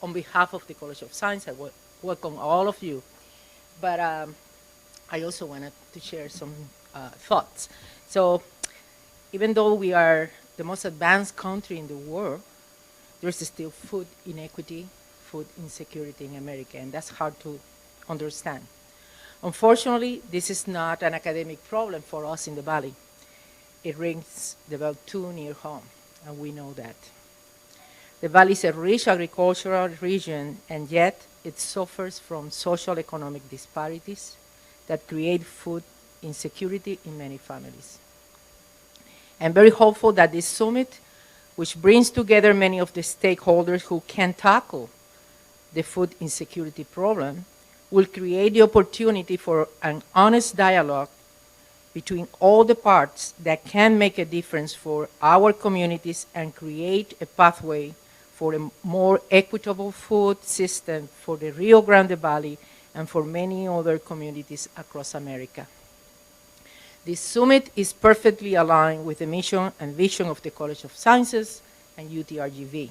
on behalf of the College of Science, I welcome all of you. But I also wanted to share some thoughts. So even though we are the most advanced country in the world, there's still food inequity, food insecurity in America, and that's hard to understand. Unfortunately, this is not an academic problem for us in the Valley. It rings the bell too near home, and we know that. The Valley is a rich agricultural region, and yet it suffers from social economic disparities that create food insecurity in many families. I'm very hopeful that this summit, which brings together many of the stakeholders who can tackle the food insecurity problem, will create the opportunity for an honest dialogue between all the parts that can make a difference for our communities and create a pathway for a more equitable food system for the Rio Grande Valley and for many other communities across America. This summit is perfectly aligned with the mission and vision of the College of Sciences and UTRGV,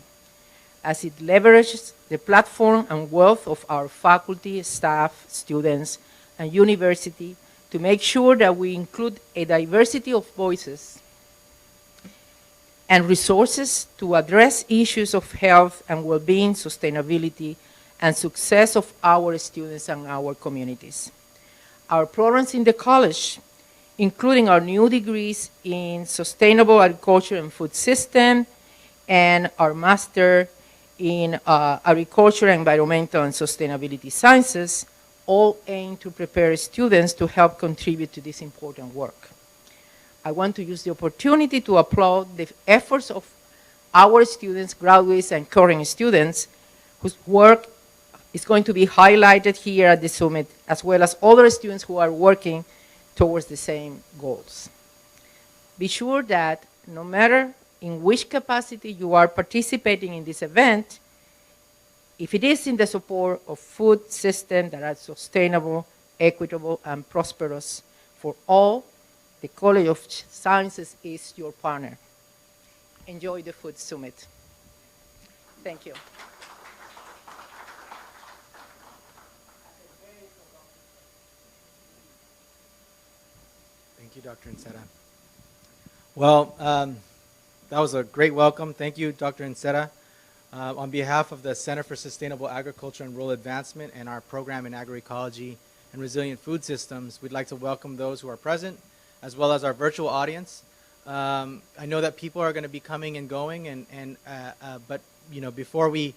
as it leverages the platform and wealth of our faculty, staff, students, and university to make sure that we include a diversity of voices and resources to address issues of health and well-being, sustainability, and success of our students and our communities. Our programs in the college, including our new degrees in sustainable agriculture and food system, and our master in agriculture, environmental, and sustainability sciences, all aim to prepare students to help contribute to this important work. I want to use the opportunity to applaud the efforts of our students, graduates, and current students whose work is going to be highlighted here at the summit, as well as other students who are working towards the same goals. Be sure that no matter in which capacity you are participating in this event, if it is in the support of food systems that are sustainable, equitable, and prosperous for all, the College of Sciences is your partner. Enjoy the Food Summit. Thank you. Thank you, Dr. Nceta. Well, that was a great welcome. Thank you, Dr. Nceta. On behalf of the Center for Sustainable Agriculture and Rural Advancement and our program in agroecology and resilient food systems, we'd like to welcome those who are present, as well as our virtual audience. I know that people are going to be coming and going, but before we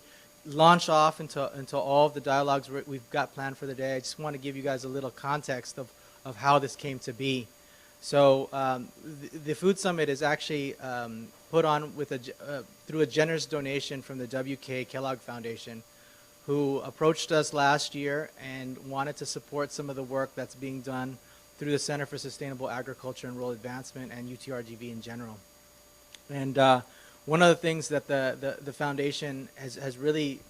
launch off into all of the dialogues we've got planned for the day, I just want to give you guys a little context of how this came to be. So the Food Summit is actually put on with through a generous donation from the W.K. Kellogg Foundation, who approached us last year and wanted to support some of the work that's being done through the Center for Sustainable Agriculture and Rural Advancement and UTRGV in general. And one of the things that the foundation has really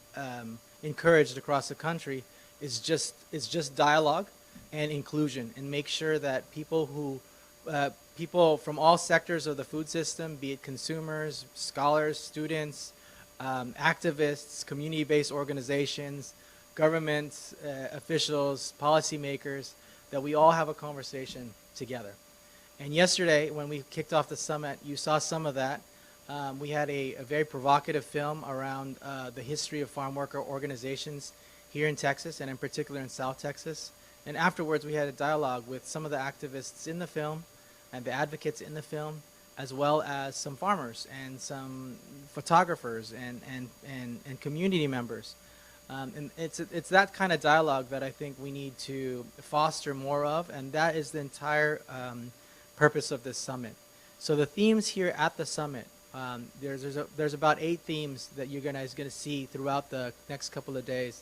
encouraged across the country is just dialogue and inclusion, and make sure that people from all sectors of the food system, be it consumers, scholars, students, activists, community-based organizations, government officials, policymakers, that we all have a conversation together. And yesterday, when we kicked off the summit, you saw some of that. We had a very provocative film around the history of farm worker organizations here in Texas, and in particular in South Texas. And afterwards, we had a dialogue with some of the activists in the film and the advocates in the film, as well as some farmers and some photographers and community members. And it's that kind of dialogue that I think we need to foster more of, and that is the entire purpose of this summit. So the themes here at the summit, there's about 8 themes that you're guys going to see throughout the next couple of days.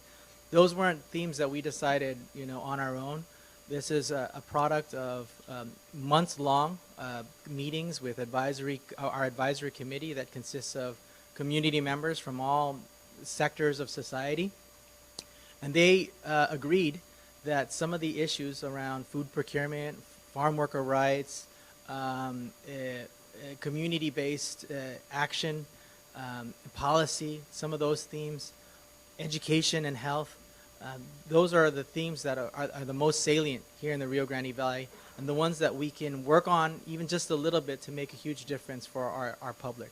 Those weren't themes that we decided, on our own. This is a product of months-long meetings with our advisory committee that consists of community members from all sectors of society. And they agreed that some of the issues around food procurement, farm worker rights, community-based action, policy, some of those themes education and health. Those are the themes that are the most salient here in the Rio Grande Valley, and the ones that we can work on even just a little bit to make a huge difference for our public.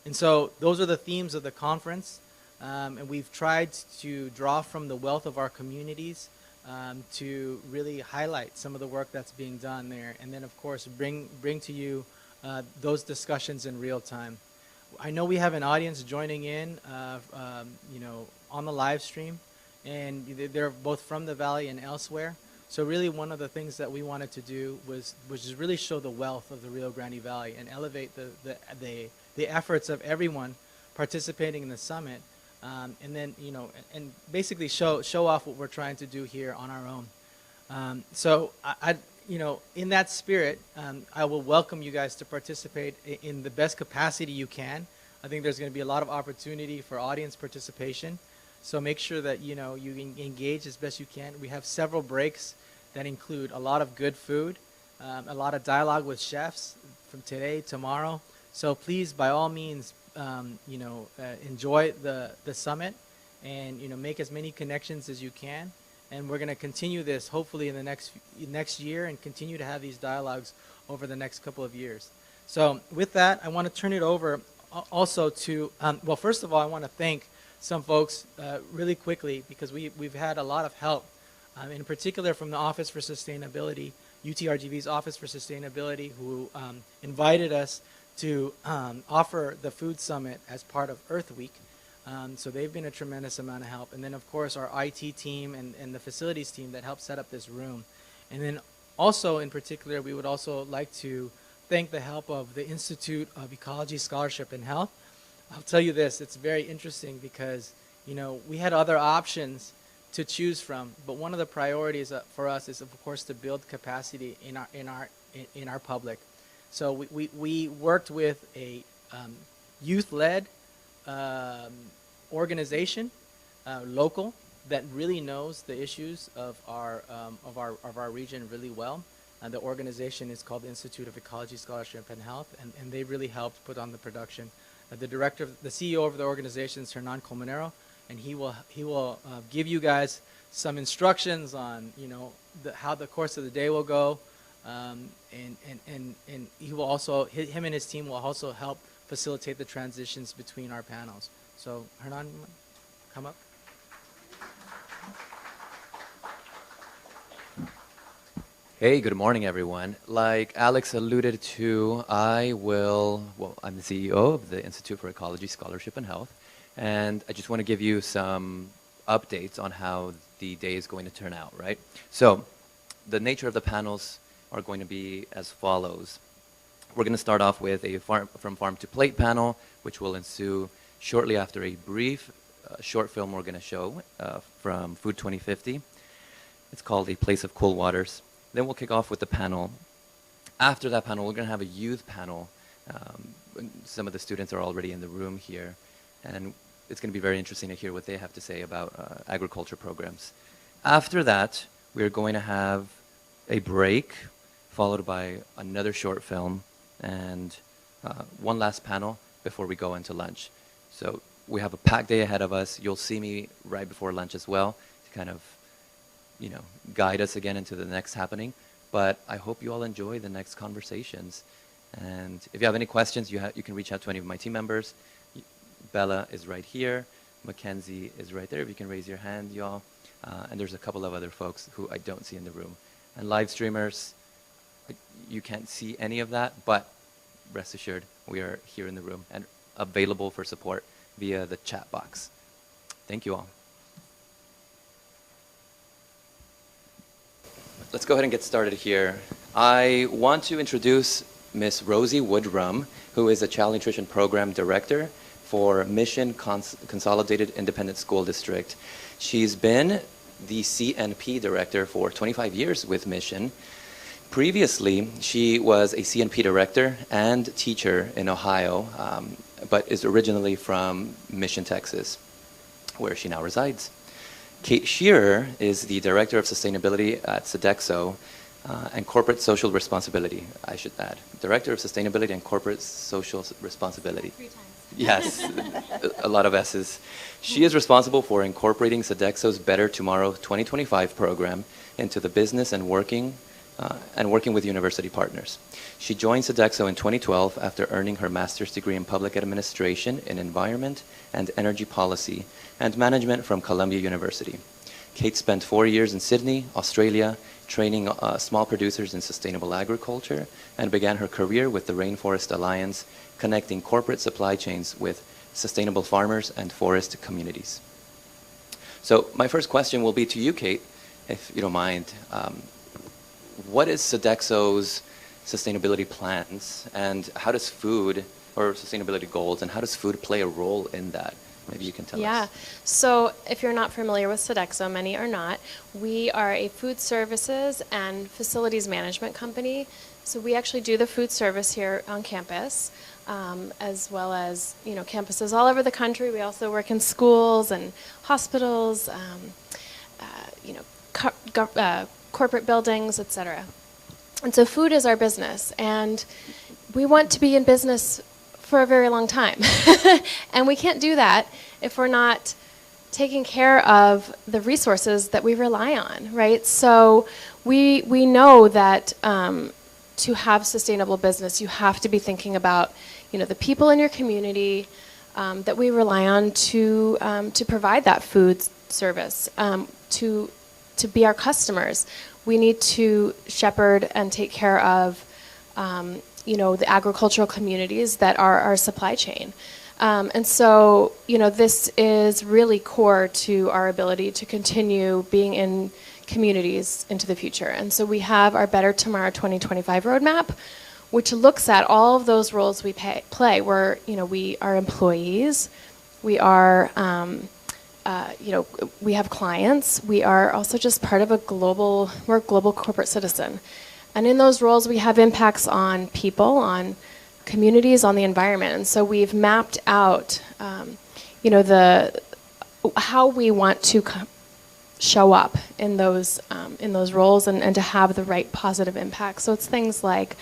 And so those are the themes of the conference, and we've tried to draw from the wealth of our communities to really highlight some of the work that's being done there, and then of course bring to you those discussions in real time. I know we have an audience joining in, on the live stream, and they're both from the Valley and elsewhere. So really one of the things that we wanted to do was just really show the wealth of the Rio Grande Valley and elevate the efforts of everyone participating in the summit, and then, and basically show off what we're trying to do here on our own. So in that spirit, I will welcome you guys to participate in the best capacity you can. I think there's going to be a lot of opportunity for audience participation. So make sure that you engage as best you can. We have several breaks that include a lot of good food, a lot of dialogue with chefs from today, tomorrow. So please, by all means, enjoy the summit, and make as many connections as you can. And we're going to continue this hopefully in the next year, and continue to have these dialogues over the next couple of years. So with that, I want to turn it over also to, well, first of all, I want to thank some folks really quickly, because we've had a lot of help, in particular from the Office for Sustainability, UTRGV's Office for Sustainability, who invited us to offer the food summit as part of Earth Week. So they've been a tremendous amount of help. And then, of course, our IT team and the facilities team that helped set up this room. And then also, in particular, we would also like to thank the help of the Institute of Ecology, Scholarship, and Health. I'll tell you this, it's very interesting because, we had other options to choose from, but one of the priorities for us is, of course, to build capacity in our public. So we worked with a youth-led organization, local, that really knows the issues of our region really well. And the organization is called the Institute of Ecology, Scholarship, and Health, and they really helped put on the production. The CEO of the organization is Hernan Colmenero, and he will give you guys some instructions on how the course of the day will go, and he will also him and his team will also help facilitate the transitions between our panels. So Hernan, come up. Hey, good morning, everyone. Like Alex alluded to, I'm the CEO of the Institute for Ecology, Scholarship, and Health, and I just want to give you some updates on how the day is going to turn out, right? So, the nature of the panels are going to be as follows. We're going to start off with a From Farm to Plate panel, which will ensue shortly after a brief short film we're going to show from Food 2050. It's called A Place of Cool Waters. Then we'll kick off with the panel. After that panel, we're going to have a youth panel. Some of the students are already in the room here, and it's going to be very interesting to hear what they have to say about agriculture programs. After that, we're going to have a break, followed by another short film, and one last panel before we go into lunch. So we have a packed day ahead of us. You'll see me right before lunch as well to kind of guide us again into the next happening. But I hope you all enjoy the next conversations. And if you have any questions, you can reach out to any of my team members. Bella is right here. Mackenzie is right there. If you can raise your hand, y'all. And there's a couple of other folks who I don't see in the room. And live streamers, you can't see any of that, but rest assured, we are here in the room and available for support via the chat box. Thank you all. Let's go ahead and get started here. I want to introduce Miss Rosie Woodrum, who is a Child Nutrition Program Director for Mission Consolidated Independent School District. She's been the CNP Director for 25 years with Mission. Previously, she was a CNP Director and teacher in Ohio, but is originally from Mission, Texas, where she now resides. Kate Shearer is the Director of Sustainability at Sodexo and Corporate Social Responsibility, I should add. Director of Sustainability and Corporate Social Responsibility. 3 times. Yes, a lot of S's. She is responsible for incorporating Sodexo's Better Tomorrow 2025 program into the business and working with university partners. She joined Sodexo in 2012 after earning her master's degree in public administration in environment and energy policy and management from Columbia University. Kate spent 4 years in Sydney, Australia, training small producers in sustainable agriculture, and began her career with the Rainforest Alliance, connecting corporate supply chains with sustainable farmers and forest communities. So my first question will be to you, Kate, if you don't mind. What is Sodexo's sustainability plans, and how does food, or sustainability goals, and how does food play a role in that? Maybe you can tell us. Yeah. So if you're not familiar with Sodexo, many are not, we are a food services and facilities management company. So we actually do the food service here on campus, as well as, campuses all over the country. We also work in schools and hospitals, corporate buildings, etc. And so food is our business, and we want to be in business for a very long time. And we can't do that if we're not taking care of the resources that we rely on, right? So we know that to have sustainable business, you have to be thinking about, the people in your community that we rely on to provide that food service, to be our customers. We need to shepherd and take care of the agricultural communities that are our supply chain. And so, this is really core to our ability to continue being in communities into the future. And so we have our Better Tomorrow 2025 roadmap, which looks at all of those roles we play. We are employees, we are, we have clients, we are also just part of we're a global corporate citizen. And in those roles, we have impacts on people, on communities, on the environment. And so we've mapped out, how we want to show up in those roles and to have the right positive impact. So it's things like,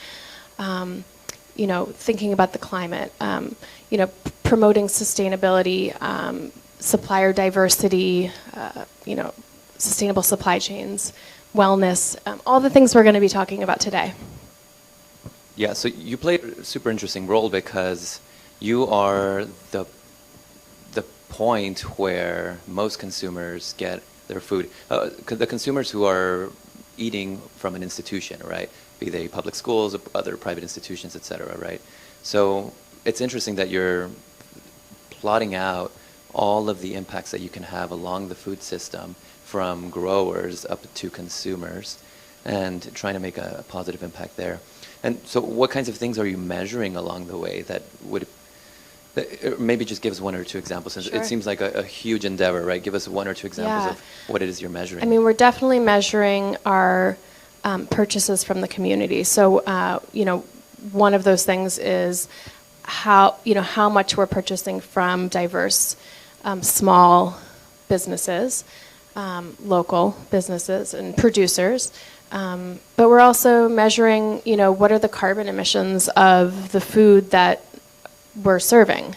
thinking about the climate, promoting sustainability, supplier diversity, sustainable supply chains, wellness, all the things we're going to be talking about today. Yeah, so you play a super interesting role because you are the point where most consumers get their food. The consumers who are eating from an institution, right? Be they public schools, other private institutions, et cetera, right? So it's interesting that you're plotting out all of the impacts that you can have along the food system from growers up to consumers and trying to make a positive impact there. And so what kinds of things are you measuring along the way that would, maybe just give us one or two examples, since Sure. it seems like a huge endeavor, right? Give us one or two examples of what it is you're measuring. I mean, we're definitely measuring our purchases from the community. So, one of those things is how much we're purchasing from diverse small businesses, local businesses and producers. But we're also measuring, what are the carbon emissions of the food that we're serving?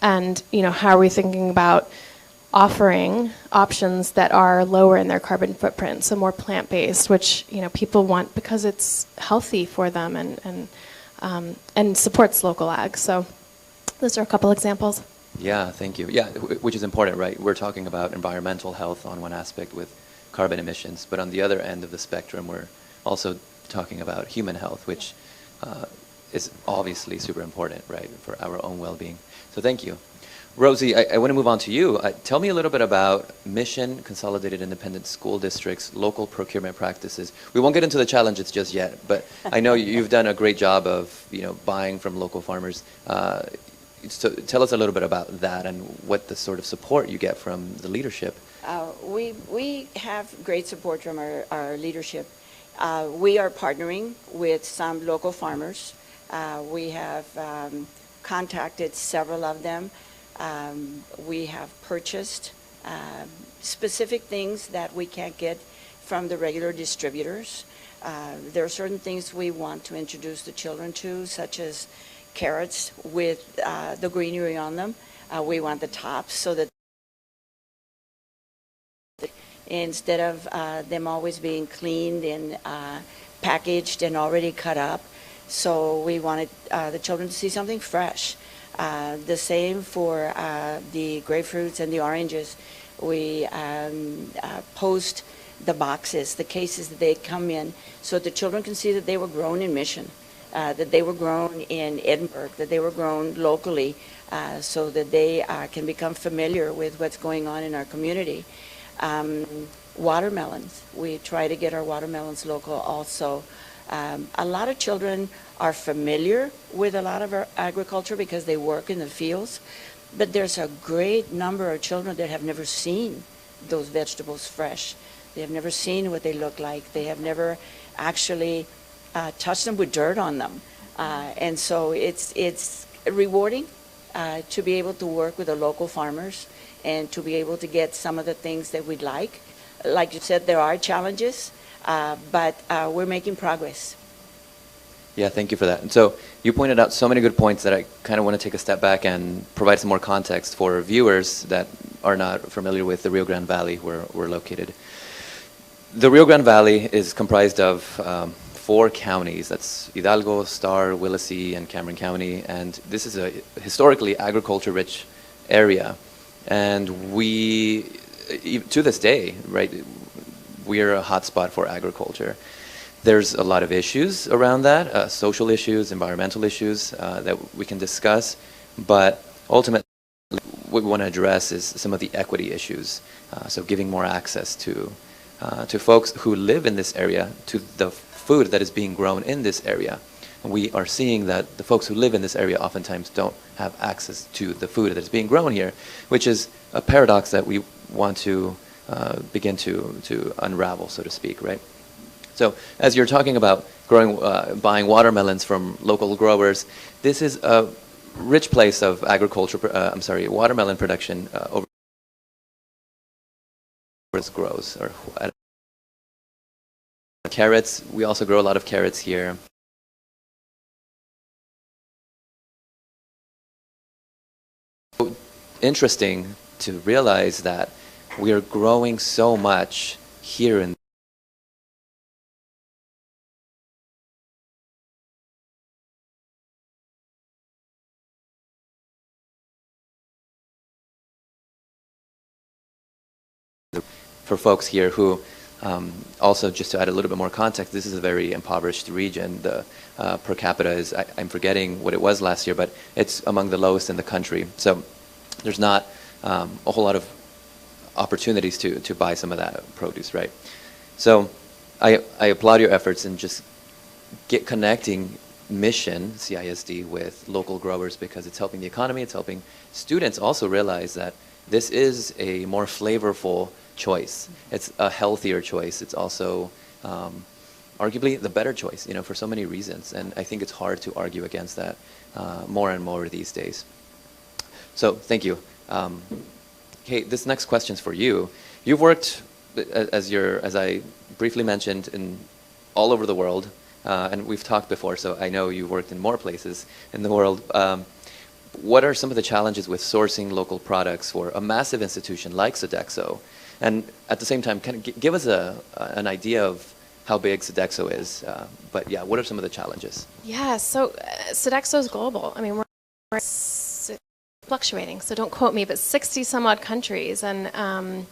And, how are we thinking about offering options that are lower in their carbon footprint, so more plant-based, which, people want because it's healthy for them and supports local ag. So those are a couple examples. Yeah, thank you. Yeah, which is important, right? We're talking about environmental health on one aspect with carbon emissions, but on the other end of the spectrum, we're also talking about human health, which is obviously super important, right, for our own well-being. So thank you. Rosie, I want to move on to you. Tell me a little bit about Mission Consolidated Independent School District's local procurement practices. We won't get into the challenges just yet, but I know you've done a great job of, buying from local farmers. So tell us a little bit about that and what the sort of support you get from the leadership. We have great support from our leadership. We are partnering with some local farmers. We have contacted several of them. We have purchased specific things that we can't get from the regular distributors. There are certain things we want to introduce the children to, such as carrots with the greenery on them. We want the tops so that instead of them always being cleaned and packaged and already cut up. So we wanted the children to see something fresh. The same for the grapefruits and the oranges. We post the boxes, the cases that they come in, so the children can see that they were grown in Mission, that they were grown in Edinburgh, that they were grown locally, so that they can become familiar with what's going on in our community. Watermelons. We try to get our watermelons local also. A lot of children are familiar with a lot of our agriculture because they work in the fields, but there's a great number of children that have never seen those vegetables fresh. They have never seen what they look like. They have never actually touched them with dirt on them. And so it's rewarding to be able to work with the local farmers and to be able to get some of the things that we'd like. Like you said, there are challenges, but we're making progress. Yeah, thank you for that. And so you pointed out so many good points that I kind of want to take a step back and provide some more context for viewers that are not familiar with the Rio Grande Valley where we're located. The Rio Grande Valley is comprised of 4 counties. That's Hidalgo, Star, Willacy, and Cameron County. And this is a historically agriculture-rich area. And we, to this day, right, we are a hotspot for agriculture. There's a lot of issues around that, social issues, environmental issues that we can discuss, but ultimately what we want to address is some of the equity issues. So giving more access to folks who live in this area to the food that is being grown in this area. And we are seeing that the folks who live in this area oftentimes don't have access to the food that is being grown here, which is a paradox that we want to begin to unravel, so to speak, right? So as you're talking about buying watermelons from local growers, this is a rich place of watermelon production over where it grows. Or carrots, we also grow a lot of carrots here. Interesting to realize that we are growing so much here in for folks here who also, just to add a little bit more context, this is a very impoverished region. The per capita is, I'm forgetting what it was last year, but it's among the lowest in the country. So there's not a whole lot of opportunities to buy some of that produce, right? So I applaud your efforts in just connecting Mission, CISD, with local growers because it's helping the economy, it's helping students also realize that this is a more flavorful choice. It's a healthier choice. It's also arguably the better choice, for so many reasons. And I think it's hard to argue against that more and more these days. So thank you. Okay, this next question's for you. You've worked, as I briefly mentioned, in all over the world, and we've talked before, so I know you've worked in more places in the world. What are some of the challenges with sourcing local products for a massive institution like Sodexo? And at the same time, kind of give us an idea of how big Sodexo is. But yeah, what are some of the challenges? Yeah, so Sodexo is global. I mean, we're fluctuating, so don't quote me, but 60 some odd countries. And,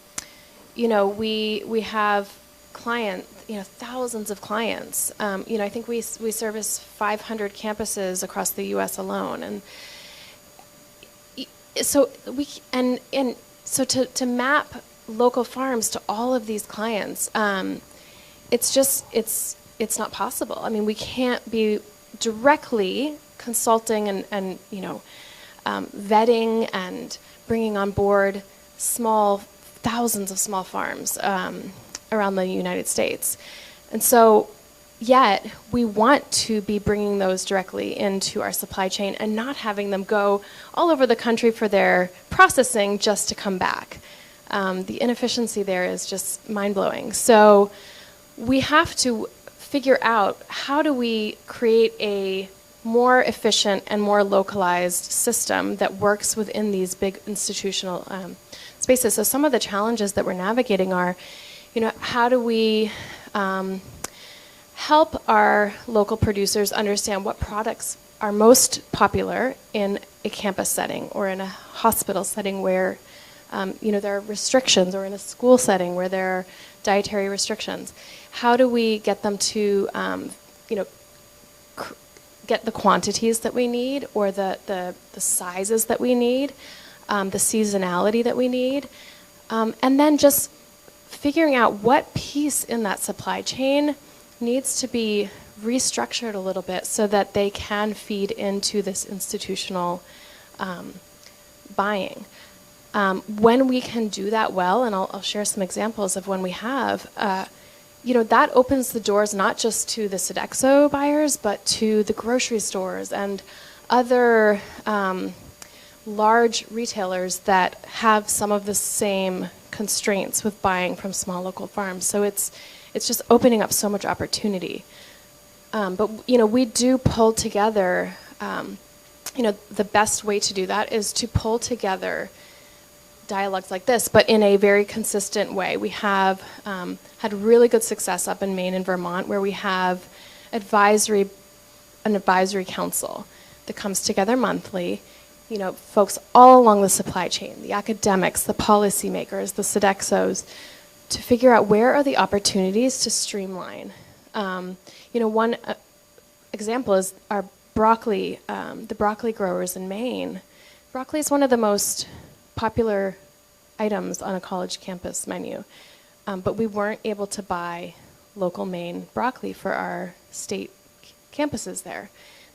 we have thousands of clients. I think we service 500 campuses across the U.S. alone. And so so to map local farms to all of these clients, it's not possible. I mean, we can't be directly consulting and vetting and bringing on board thousands of small farms around the United States. And so yet we want to be bringing those directly into our supply chain and not having them go all over the country for their processing just to come back. The inefficiency there is just mind-blowing. So we have to figure out how do we create a more efficient and more localized system that works within these big institutional spaces. So some of the challenges that we're navigating are, how do we help our local producers understand what products are most popular in a campus setting or in a hospital setting where there are restrictions, or in a school setting where there are dietary restrictions. How do we get them to get the quantities that we need, or the sizes that we need, the seasonality that we need, and then just figuring out what piece in that supply chain needs to be restructured a little bit so that they can feed into this institutional buying. When we can do that well, and I'll share some examples of when we have, that opens the doors not just to the Sodexo buyers, but to the grocery stores and other large retailers that have some of the same constraints with buying from small local farms. So it's just opening up so much opportunity. But we do pull together. The best way to do that is to pull together dialogues like this, but in a very consistent way. We have had really good success up in Maine and Vermont, where we have an advisory council that comes together monthly. Folks all along the supply chain, the academics, the policymakers, the Sodexos, to figure out where are the opportunities to streamline. One example is our broccoli, the broccoli growers in Maine. Broccoli is one of the most popular items on a college campus menu, but we weren't able to buy local Maine broccoli for our state campuses there.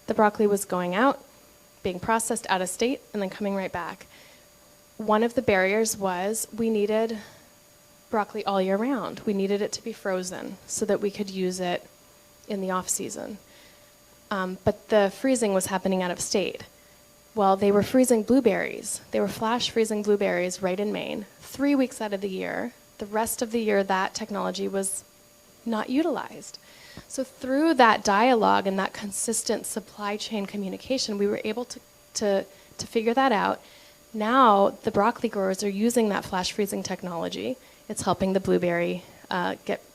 The broccoli was going out, being processed out of state, and then coming right back. One of the barriers was we needed broccoli all year round. We needed it to be frozen so that we could use it in the off season. But the freezing was happening out of state. Well, they were freezing blueberries. They were flash freezing blueberries right in Maine, 3 weeks out of the year. The rest of the year, that technology was not utilized. So through that dialogue and that consistent supply chain communication, we were able to figure that out. Now the broccoli growers are using that flash freezing technology. It's helping the blueberry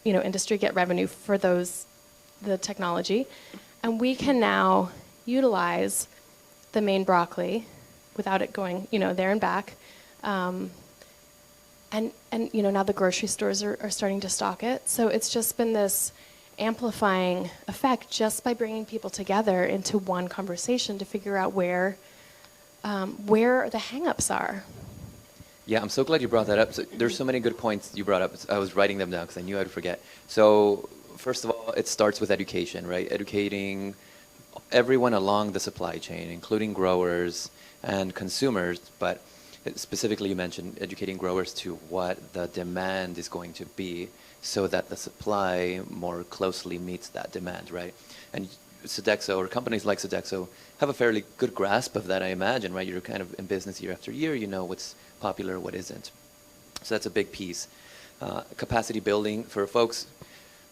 industry get revenue for the technology, and we can now utilize the Maine broccoli without it going there and back. And now the grocery stores are starting to stock it. So it's just been this amplifying effect just by bringing people together into one conversation to figure out where the hang-ups are. Yeah, I'm so glad you brought that up. So there's so many good points you brought up. I was writing them down because I knew I'd forget. So first of all, it starts with education, right? Educating everyone along the supply chain, including growers and consumers, but specifically you mentioned educating growers to what the demand is going to be so that the supply more closely meets that demand, right? And Sodexo, or companies like Sodexo, have a fairly good grasp of that, I imagine, right? You're kind of in business year after year, you know what's popular, what isn't. So that's a big piece. Capacity building for folks.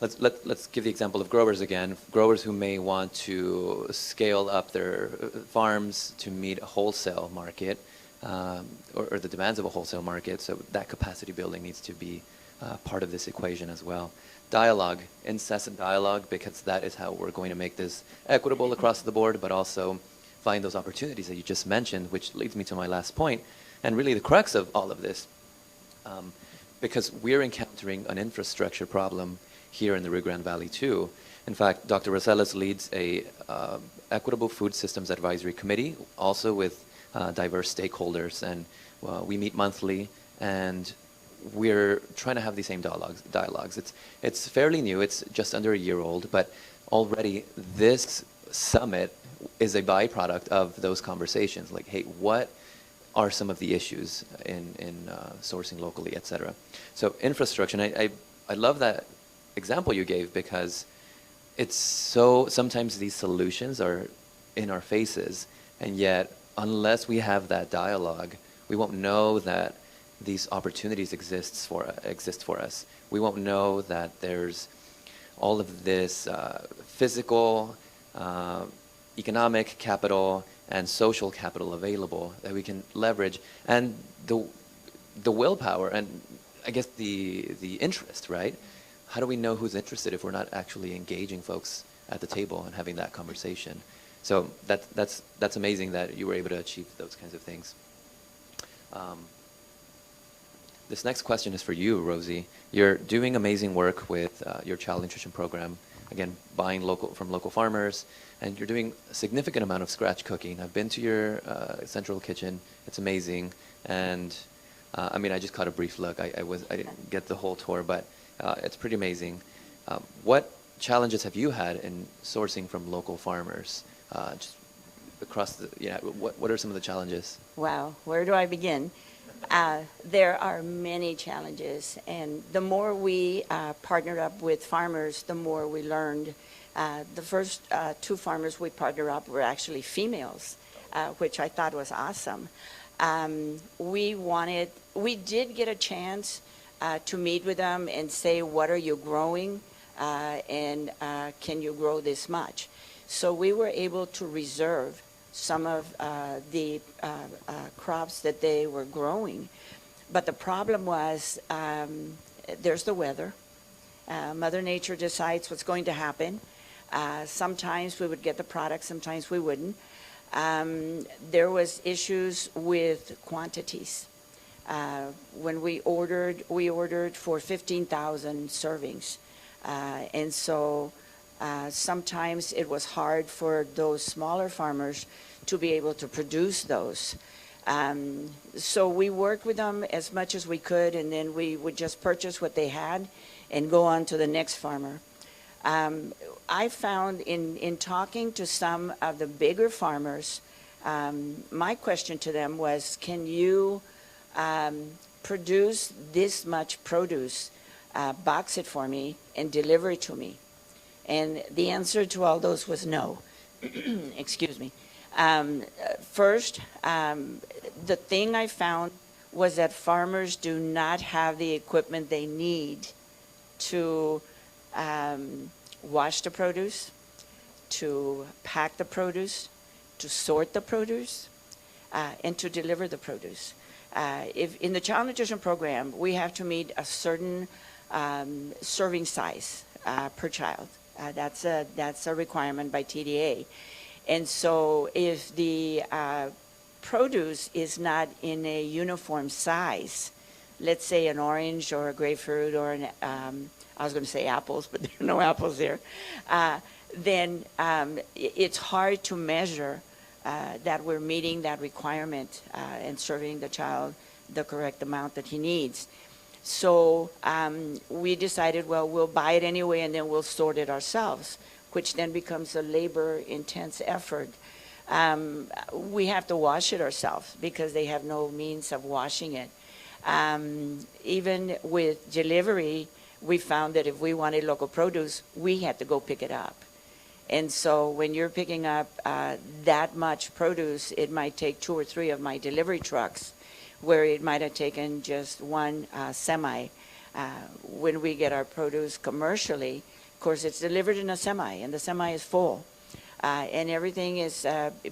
Let's give the example of growers again. Growers who may want to scale up their farms to meet a wholesale market, or the demands of a wholesale market. So that capacity building needs to be part of this equation as well. Dialogue, incessant dialogue, because that is how we're going to make this equitable across the board, but also find those opportunities that you just mentioned, which leads me to my last point, and really the crux of all of this. Because we're encountering an infrastructure problem here in the Rio Grande Valley too. In fact, Dr. Rosales leads a Equitable Food Systems Advisory Committee, also with diverse stakeholders, and we meet monthly, and we're trying to have the same dialogues. It's fairly new, it's just under a year old, but already this summit is a byproduct of those conversations. Like, hey, what are some of the issues in sourcing locally, et cetera? So infrastructure, and I love that example you gave, because it's so, sometimes these solutions are in our faces, and yet unless we have that dialogue, we won't know that these opportunities exist for us. We won't know that there's all of this physical economic capital and social capital available that we can leverage, and the willpower and I guess the interest, right? How do we know who's interested if we're not actually engaging folks at the table and having that conversation? So that's amazing that you were able to achieve those kinds of things. This next question is for you, Rosie. You're doing amazing work with your child nutrition program. Again, buying from local farmers, and you're doing a significant amount of scratch cooking. I've been to your central kitchen. It's amazing, and I mean, I just caught a brief look. I didn't get the whole tour, but it's pretty amazing. What challenges have you had in sourcing from local farmers, just across the? What are some of the challenges? Wow, where do I begin? There are many challenges, and the more we partnered up with farmers, the more we learned. The first two farmers we partnered up were actually females, which I thought was awesome. We did get a chance to meet with them and say, what are you growing, and can you grow this much? So we were able to reserve some of the crops that they were growing. But the problem was there's the weather. Mother Nature decides what's going to happen. Sometimes we would get the product, sometimes we wouldn't. There was issues with quantities. When we ordered for 15,000 servings. And so sometimes it was hard for those smaller farmers to be able to produce those. So we worked with them as much as we could, and then we would just purchase what they had and go on to the next farmer. I found in talking to some of the bigger farmers, my question to them was, can you produce this much produce, box it for me, and deliver it to me? And the answer to all those was no. Excuse me. First, the thing I found was that farmers do not have the equipment they need to wash the produce, to pack the produce, to sort the produce, and to deliver the produce. If in the child nutrition program, we have to meet a certain serving size per child. That's a requirement by TDA. And so if the produce is not in a uniform size, let's say an orange or a grapefruit or an, I was going to say apples, but there are no apples there, then it's hard to measure that we're meeting that requirement and serving the child the correct amount that he needs. So we decided, well, we'll buy it anyway, and then we'll sort it ourselves, which then becomes a labor-intense effort. We have to wash it ourselves because they have no means of washing it. Even with delivery, we found that if we wanted local produce, we had to go pick it up. And so when you're picking up that much produce, it might take 2 or 3 of my delivery trucks, where it might have taken just one semi. When we get our produce commercially, of course, it's delivered in a semi, and the semi is full. And everything is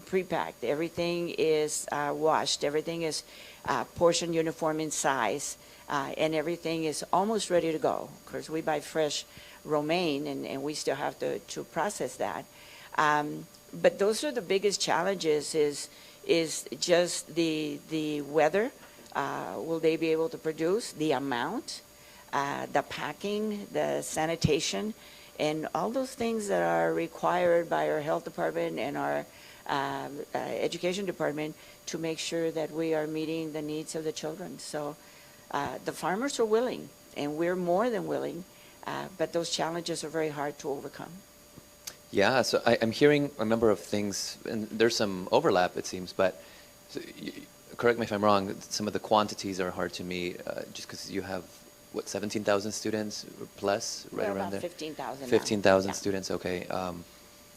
pre-packed. Everything is washed. Everything is portion uniform in size. And everything is almost ready to go. Of course, we buy fresh romaine, and we still have to process that. But those are the biggest challenges is just the weather. Will they be able to produce? The amount, the packing, the sanitation, and all those things that are required by our health department and our education department to make sure that we are meeting the needs of the children. So the farmers are willing, and we're more than willing, but those challenges are very hard to overcome. Yeah, so I'm hearing a number of things, and there's some overlap, it seems, but correct me if I'm wrong, some of the quantities are hard to meet just because you have, what, 17,000 students plus, right around there? 15,000. 15,000 Yeah. students, okay.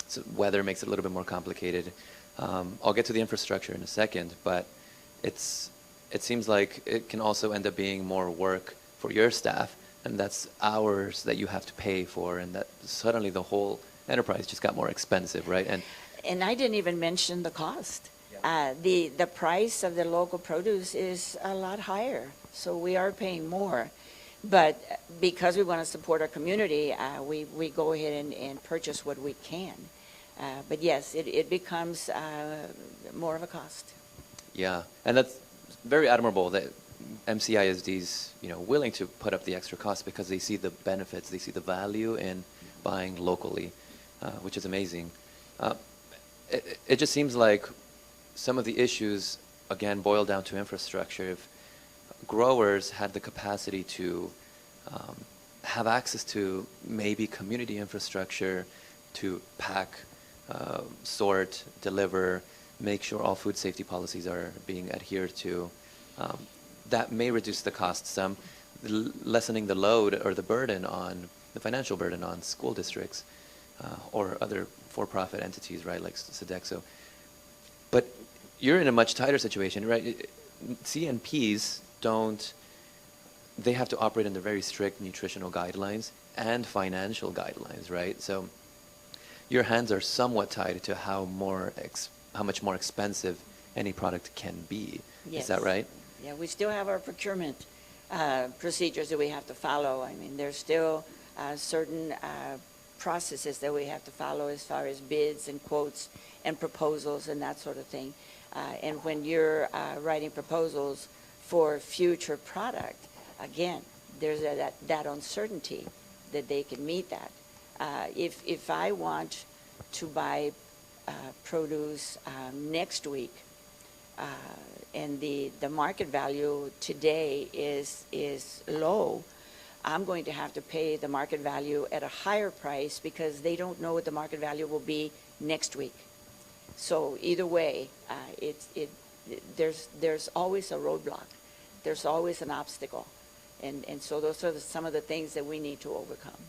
So weather makes it a little bit more complicated. I'll get to the infrastructure in a second, but it seems like it can also end up being more work for your staff, and that's hours that you have to pay for, and that suddenly the whole enterprise just got more expensive, right? And I didn't even mention the cost. The price of the local produce is a lot higher, so we are paying more. But because we want to support our community, we go ahead and purchase what we can. But yes, it becomes more of a cost. Yeah, and that's very admirable that MCISD's willing to put up the extra cost because they see the benefits, they see the value in buying locally, which is amazing. It just seems like some of the issues again boil down to infrastructure. If growers had the capacity to have access to maybe community infrastructure to pack, sort, deliver, make sure all food safety policies are being adhered to, that may reduce the cost some, lessening the load or the burden on the financial burden on school districts or other for-profit entities, right, like Sodexo. But you're in a much tighter situation, right? CNPs they have to operate under very strict nutritional guidelines and financial guidelines, right? So your hands are somewhat tied to how much more expensive any product can be. Yes. Is that right? Yeah, we still have our procurement procedures that we have to follow. I mean, there's still certain processes that we have to follow as far as bids and quotes and proposals and that sort of thing. And when you're writing proposals for future product, again, there's that uncertainty that they can meet that. If I want to buy produce next week, and the market value today is low, I'm going to have to pay the market value at a higher price because they don't know what the market value will be next week. So either way, there's always a roadblock. There's always an obstacle. And so those are some of the things that we need to overcome.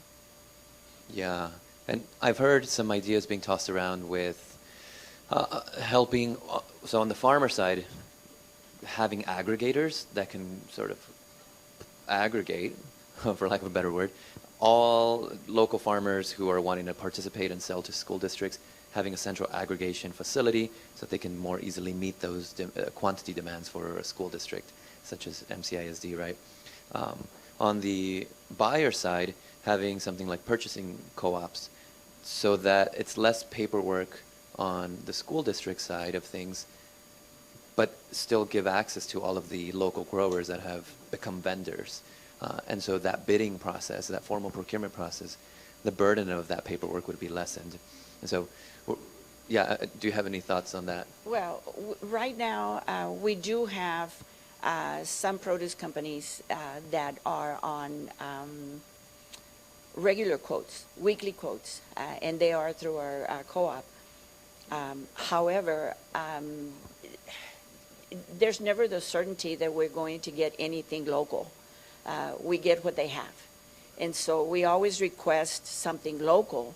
Yeah, and I've heard some ideas being tossed around with helping, so on the farmer side, having aggregators that can sort of aggregate, for lack of a better word, all local farmers who are wanting to participate and sell to school districts, having a central aggregation facility so that they can more easily meet those quantity demands for a school district, such as MCISD, right? On the buyer side, having something like purchasing co-ops so that it's less paperwork on the school district side of things, but still give access to all of the local growers that have become vendors. And so that bidding process, that formal procurement process, the burden of that paperwork would be lessened. And so, yeah, do you have any thoughts on that? Well, right now, we do have some produce companies that are on regular quotes, weekly quotes, and they are through our co-op. However, there's never the certainty that we're going to get anything local. We get what they have. And so we always request something local,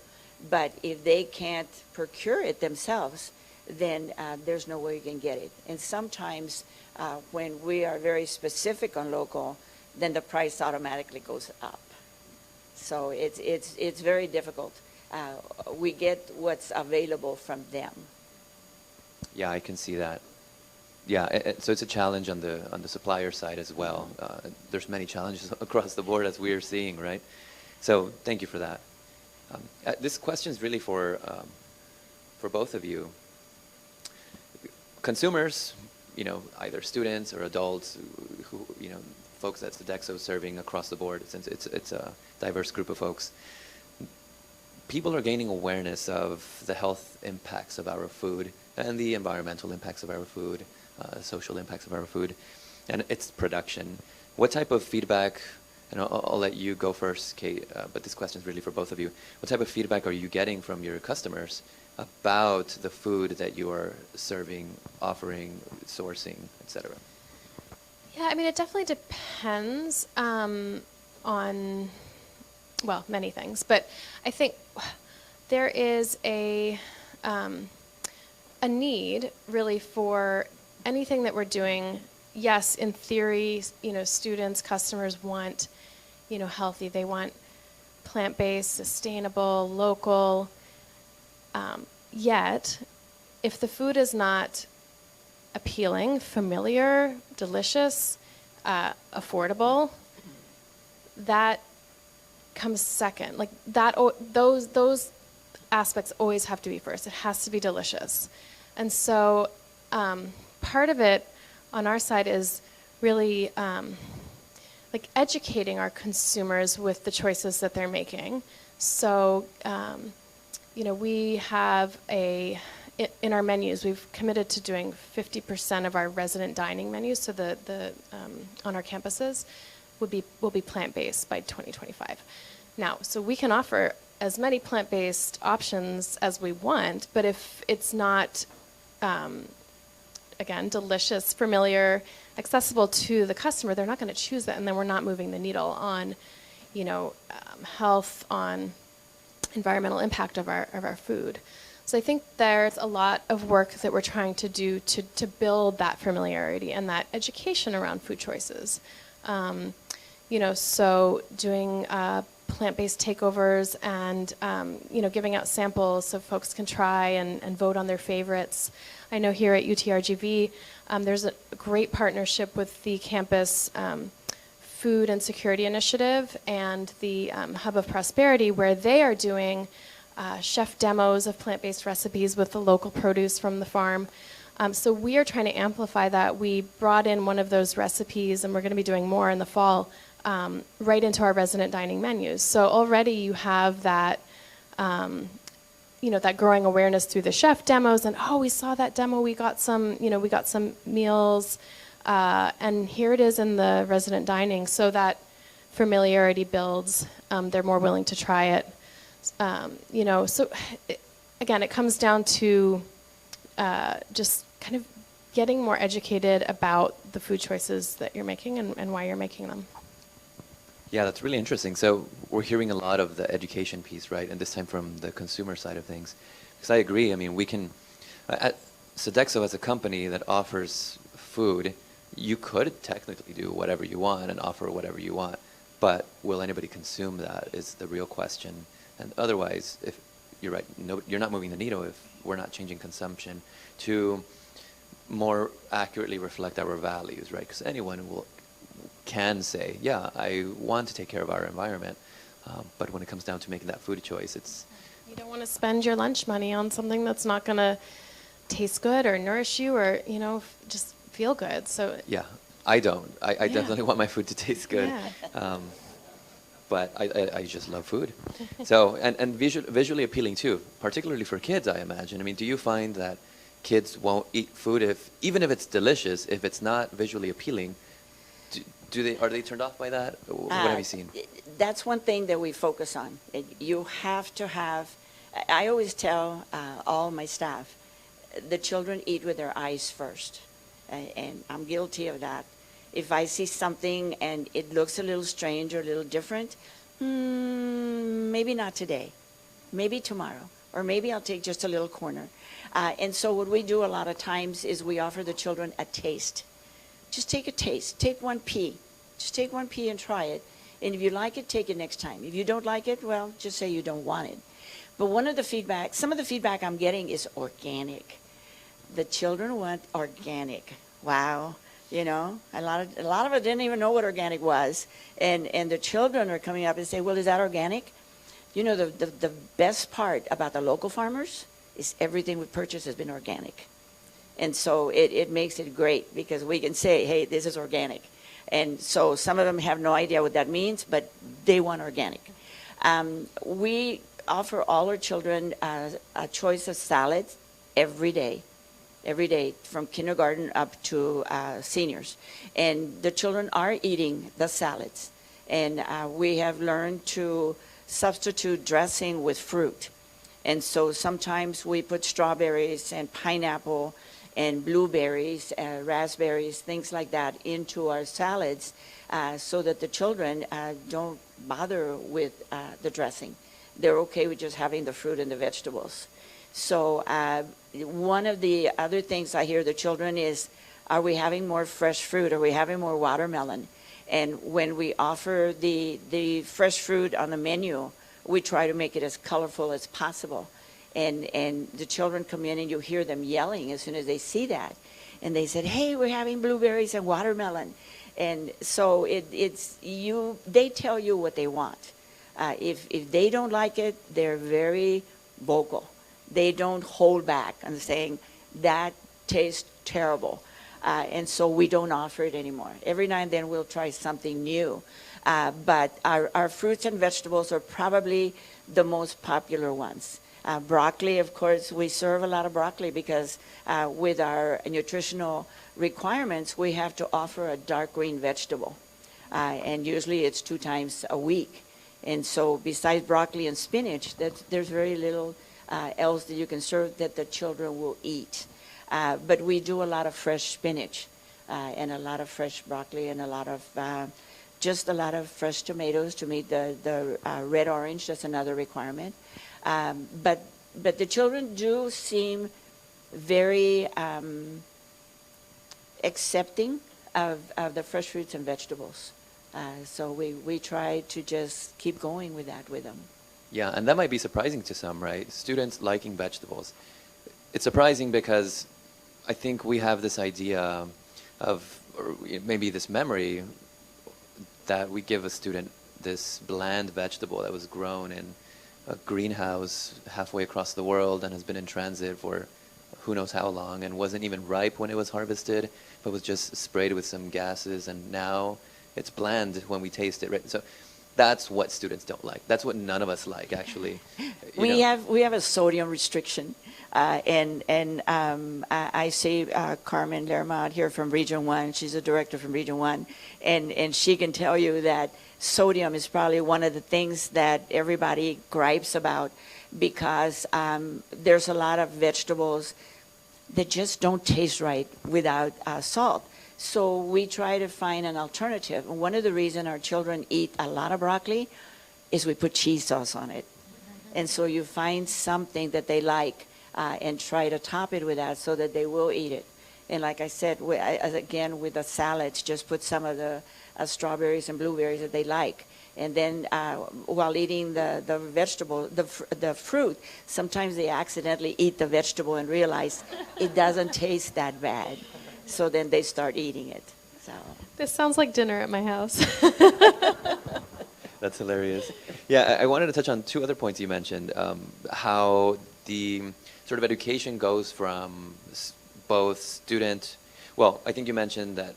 but if they can't procure it themselves, then there's no way you can get it. And sometimes when we are very specific on local, then the price automatically goes up. So it's very difficult. We get what's available from them. Yeah, I can see that. Yeah, so it's a challenge on the supplier side as well. There's many challenges across the board as we are seeing, right? So thank you for that. This question is really for both of you. Consumers, either students or adults, who folks that Sodexo is serving across the board, since it's a diverse group of folks. People are gaining awareness of the health impacts of our food and the environmental impacts of our food, social impacts of our food, and its production. What type of feedback, and I'll let you go first, Kate, but this question is really for both of you. What type of feedback are you getting from your customers about the food that you are serving, offering, sourcing, etc.? Yeah, I mean, it definitely depends on, well, many things. But I think there is a need, really, for anything that we're doing. Yes, in theory, students, customers want, healthy. They want plant-based, sustainable, local. Yet, if the food is not appealing, familiar, delicious, affordable, that comes second. Like that, those aspects always have to be first. It has to be delicious. And so part of it on our side is really like educating our consumers with the choices that they're making. So, we have in our menus, we've committed to doing 50% of our resident dining menus, so on our campuses will be plant-based by 2025. Now, so we can offer as many plant-based options as we want, but if it's not, again, delicious, familiar, accessible to the customer, they're not going to choose that, and then we're not moving the needle on, health, on environmental impact of our food. So I think there's a lot of work that we're trying to do to build that familiarity and that education around food choices. So doing plant-based takeovers and, giving out samples so folks can try and vote on their favorites. I know here at UTRGV, there's a great partnership with the campus Food and Security Initiative and the Hub of Prosperity, where they are doing chef demos of plant-based recipes with the local produce from the farm. So we are trying to amplify that. We brought in one of those recipes, and we're going to be doing more in the fall, right into our resident dining menus. So already you have that, that growing awareness through the chef demos, and we saw that demo, we got some meals, and here it is in the resident dining. So that familiarity builds. They're more willing to try it. So again, it comes down to just kind of getting more educated about the food choices that you're making and why you're making them. Yeah, that's really interesting. So we're hearing a lot of the education piece, right? And this time from the consumer side of things. Because I agree. I mean, we can, at Sodexo as a company that offers food, you could technically do whatever you want and offer whatever you want. But will anybody consume that is the real question. And otherwise, if you're right, you're not moving the needle if we're not changing consumption to more accurately reflect our values, right? Because anyone can say, yeah, I want to take care of our environment, but when it comes down to making that food choice, it's... You don't want to spend your lunch money on something that's not going to taste good or nourish you or, just feel good. So yeah, I don't. I definitely want my food to taste good. Yeah. But I just love food. So, and visually appealing too, particularly for kids, I imagine. I mean, do you find that kids won't eat food even if it's delicious, if it's not visually appealing? Are they turned off by that? What have you seen? That's one thing that we focus on. You have to have, I always tell all my staff, the children eat with their eyes first. And I'm guilty of that. If I see something and it looks a little strange or a little different, maybe not today, maybe tomorrow, or maybe I'll take just a little corner. And so what we do a lot of times is we offer the children a taste. Just take a taste. Take one pea. Just take one pea and try it. And if you like it, take it next time. If you don't like it, well, just say you don't want it. But some of the feedback I'm getting is organic. The children want organic. Wow. A lot of it didn't even know what organic was. And the children are coming up and say, well, is that organic? The best part about the local farmers is everything we purchase has been organic. And so it makes it great because we can say, hey, this is organic. And so some of them have no idea what that means, but they want organic. We offer all our children a choice of salads every day, from kindergarten up to seniors. And the children are eating the salads. And we have learned to substitute dressing with fruit. And so sometimes we put strawberries and pineapple and blueberries, raspberries, things like that into our salads so that the children don't bother with the dressing. They're okay with just having the fruit and the vegetables. So one of the other things I hear the children is, are we having more fresh fruit? Are we having more watermelon? And when we offer the fresh fruit on the menu, we try to make it as colorful as possible. And the children come in and you hear them yelling as soon as they see that. And they said, hey, we're having blueberries and watermelon. And so they tell you what they want. If they don't like it, they're very vocal. They don't hold back on saying, that tastes terrible. And so we don't offer it anymore. Every now and then we'll try something new. But our fruits and vegetables are probably the most popular ones. Broccoli, of course, we serve a lot of broccoli because with our nutritional requirements, we have to offer a dark green vegetable. And usually it's 2 times a week. And so besides broccoli and spinach, there's very little else that you can serve that the children will eat. But we do a lot of fresh spinach and a lot of fresh broccoli and a lot of fresh tomatoes to meet the red orange. That's another requirement. But the children do seem very accepting of the fresh fruits and vegetables. So we try to just keep going with that with them. Yeah, and that might be surprising to some, right? Students liking vegetables. It's surprising because I think we have this idea of, or maybe this memory, that we give a student this bland vegetable that was grown in a greenhouse halfway across the world and has been in transit for who knows how long and wasn't even ripe when it was harvested, but was just sprayed with some gases, and now it's bland when we taste it, right? So that's what students don't like. That's what none of us like, actually. We have a sodium restriction, and I see Carmen Lerma out here from Region 1. She's a director from Region 1, and she can tell you that sodium is probably one of the things that everybody gripes about, because there's a lot of vegetables that just don't taste right without salt. So we try to find an alternative. And one of the reasons our children eat a lot of broccoli is we put cheese sauce on it. And so you find something that they like and try to top it with that so that they will eat it. And like I said, again, with the salads, just put some of the strawberries and blueberries that they like. And then while eating the vegetable, the fruit, sometimes they accidentally eat the vegetable and realize it doesn't taste that bad. So then they start eating it. So This sounds like dinner at my house. That's hilarious. Yeah, I wanted to touch on 2 other points you mentioned. How the sort of education goes from both student, well, I think you mentioned that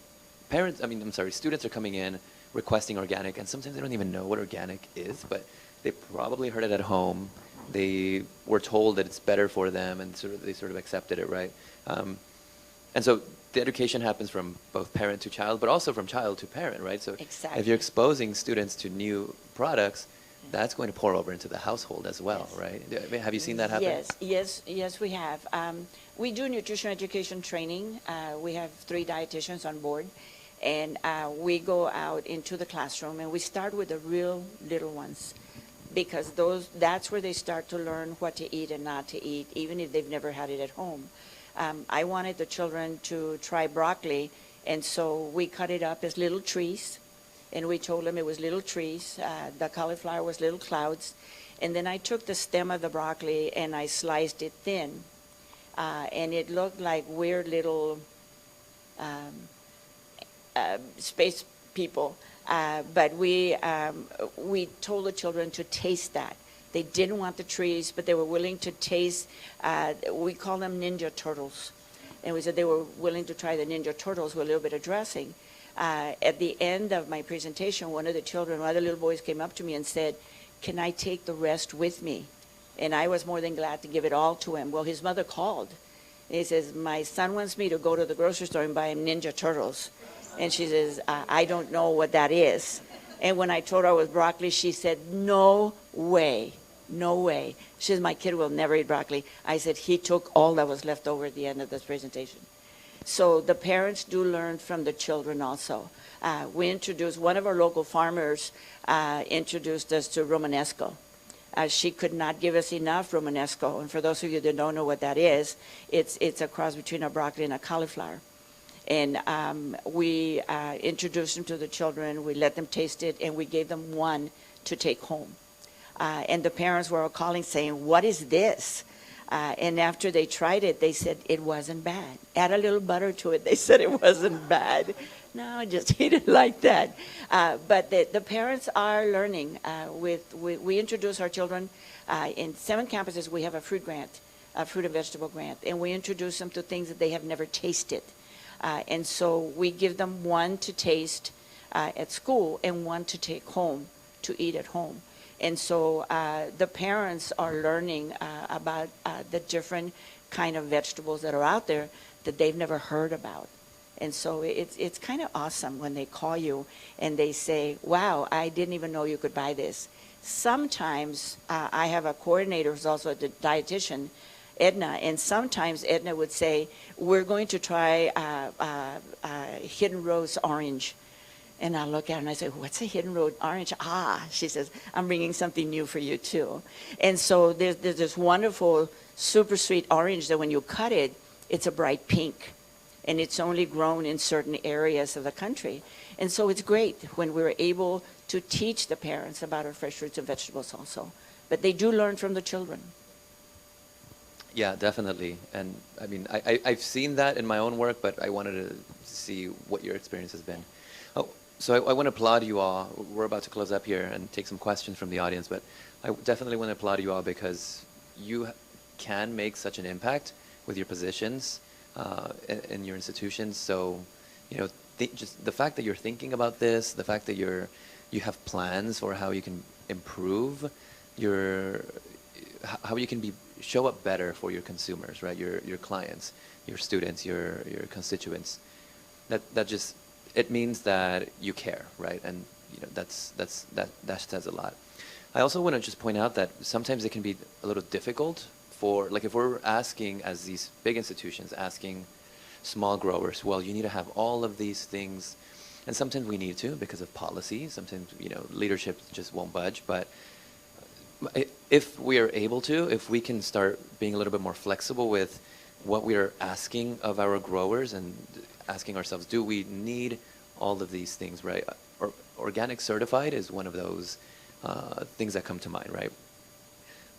students are coming in requesting organic, and sometimes they don't even know what organic is, but they probably heard it at home. They were told that it's better for them, and they sort of accepted it, right? And so the education happens from both parent to child, but also from child to parent, right? So exactly. If you're exposing students to new products, that's going to pour over into the household as well, yes. Right? I mean, have you seen that happen? Yes, we have. We do nutrition education training. We have 3 dietitians on board, and we go out into the classroom, and we start with the real little ones, because that's where they start to learn what to eat and not to eat, even if they've never had it at home. I wanted the children to try broccoli, and so we cut it up as little trees, and we told them it was little trees. The cauliflower was little clouds. And then I took the stem of the broccoli and I sliced it thin, and it looked like weird little space people. But we told the children to taste that. They didn't want the trees, but they were willing to taste, we call them ninja turtles. And we said they were willing to try the ninja turtles with a little bit of dressing. At the end of my presentation, one of the little boys came up to me and said, "Can I take the rest with me?" And I was more than glad to give it all to him. Well, his mother called. And he says, "My son wants me to go to the grocery store and buy him ninja turtles." And she says, "I don't know what that is." And when I told her it was broccoli, she said, "No way. No way." She says, "My kid will never eat broccoli." I said, "He took all that was left over at the end of this presentation." So the parents do learn from the children also. We introduced, one of our local farmers introduced us to Romanesco. She could not give us enough Romanesco. And for those of you that don't know what that is, it's a cross between a broccoli and a cauliflower. And we introduced them to the children. We let them taste it, and we gave them one to take home. And the parents were all calling saying, "What is this?" And after they tried it, they said it wasn't bad. Add a little butter to it. They said it wasn't bad. No, just eat it like that. But the parents are learning. We introduce our children in 7 campuses. We have a fruit grant, a fruit and vegetable grant, and we introduce them to things that they have never tasted. And so we give them one to taste at school and one to take home to eat at home. And so the parents are learning about the different kind of vegetables that are out there that they've never heard about. And so it's kind of awesome when they call you and they say, wow, I didn't even know you could buy this. Sometimes I have a coordinator who's also a dietitian, Edna, and sometimes Edna would say, we're going to try Hidden Rose orange. And I look at her and I say, what's a Hidden Rose orange? Ah, she says, I'm bringing something new for you too. And so there's this wonderful, super sweet orange that when you cut it, it's a bright pink. And it's only grown in certain areas of the country. And so it's great when we're able to teach the parents about our fresh fruits and vegetables also. But they do learn from the children. Yeah, definitely. And I mean, I've seen that in my own work, but I wanted to see what your experience has been. Oh, so I want to applaud you all. We're about to close up here and take some questions from the audience, but I definitely want to applaud you all because you can make such an impact with your positions in your institutions. So, you know, just the fact that you're thinking about this, the fact that you have plans for how you can improve how you can show up better for your consumers, right? Your clients, your students, your constituents. That just, it means that you care, right? And you know that says a lot. I also want to just point out that sometimes it can be a little difficult for, like, if we're asking, as these big institutions asking small growers, well, you need to have all of these things, and sometimes we need to because of policy. Sometimes, you know, leadership just won't budge. But if we are able to, if we can start being a little bit more flexible with what we are asking of our growers and asking ourselves, do we need all of these things, right? Organic certified is one of those things that come to mind, right?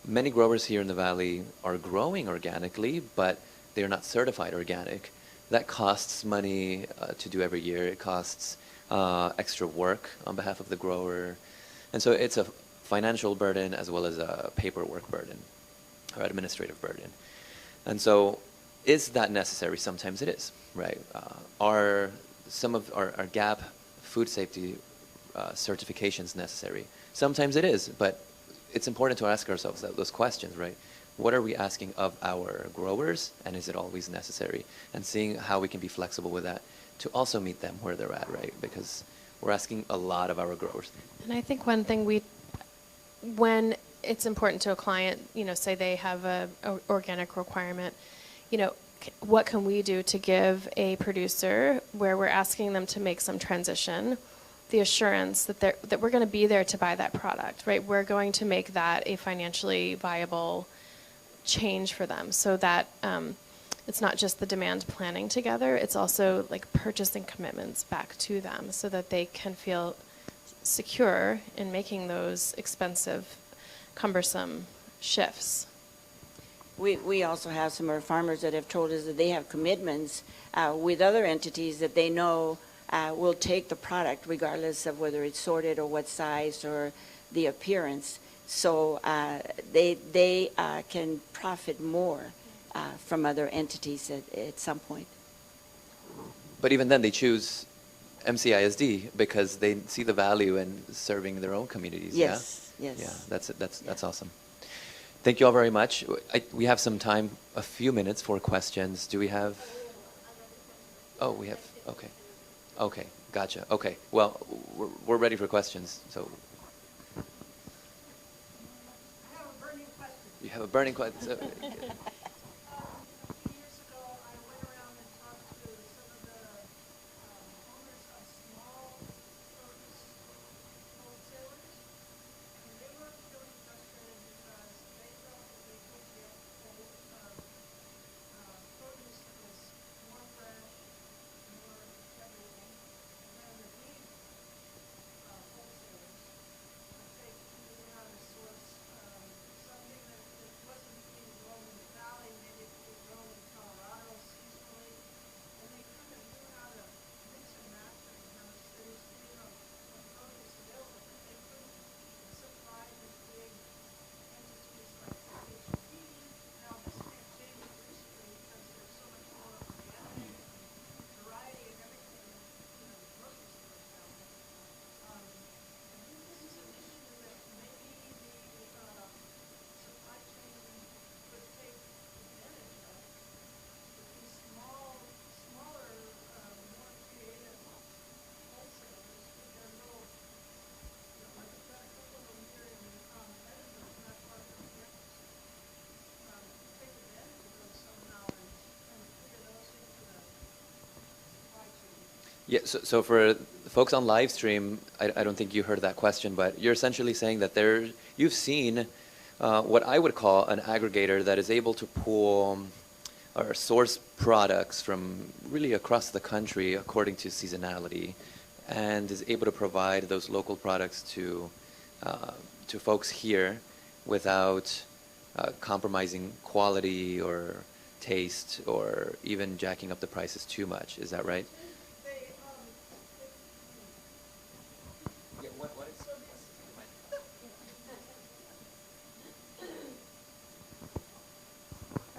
Many growers here in the Valley are growing organically, but they're not certified organic. That costs money to do every year. It costs extra work on behalf of the grower. And so it's a financial burden as well as a paperwork burden or administrative burden. And so is that necessary? Sometimes it is, right? Are some of our GAP food safety certifications necessary? Sometimes it is, but it's important to ask ourselves those questions, right? What are we asking of our growers, and is it always necessary? And seeing how we can be flexible with that to also meet them where they're at, right? Because we're asking a lot of our growers. And I think one thing when it's important to a client, you know, say they have a organic requirement, you know, what can we do to give a producer where we're asking them to make some transition, the assurance that we're going to be there to buy that product, right? We're going to make that a financially viable change for them, so that it's not just the demand planning together, it's also like purchasing commitments back to them so that they can feel secure in making those expensive, cumbersome shifts. We also have some of our farmers that have told us that they have commitments with other entities that they know will take the product regardless of whether it's sorted or what size or the appearance. So they can profit more from other entities at some point. But even then, they choose MCISD because they see the value in serving their own communities. Yes, yeah? yes. Yeah, that's awesome. Thank you all very much. We have some time, a few minutes for questions. Do we have? Oh, we have. Okay. Okay, gotcha. Okay, well, we're ready for questions. So. I have a burning question. You have a burning question. A few years ago, I went around and talked to some of the owners of small produce wholesalers, and they were feeling frustrated because they felt that they could get produce that was more fresh, more everything, than the big wholesalers. They knew how to source something that wasn't being grown in the Yeah, so for the folks on live stream, I don't think you heard that question, but you're essentially saying that you've seen what I would call an aggregator that is able to pull or source products from really across the country according to seasonality, and is able to provide those local products to folks here without compromising quality or taste or even jacking up the prices too much. Is that right? They, Yeah, what is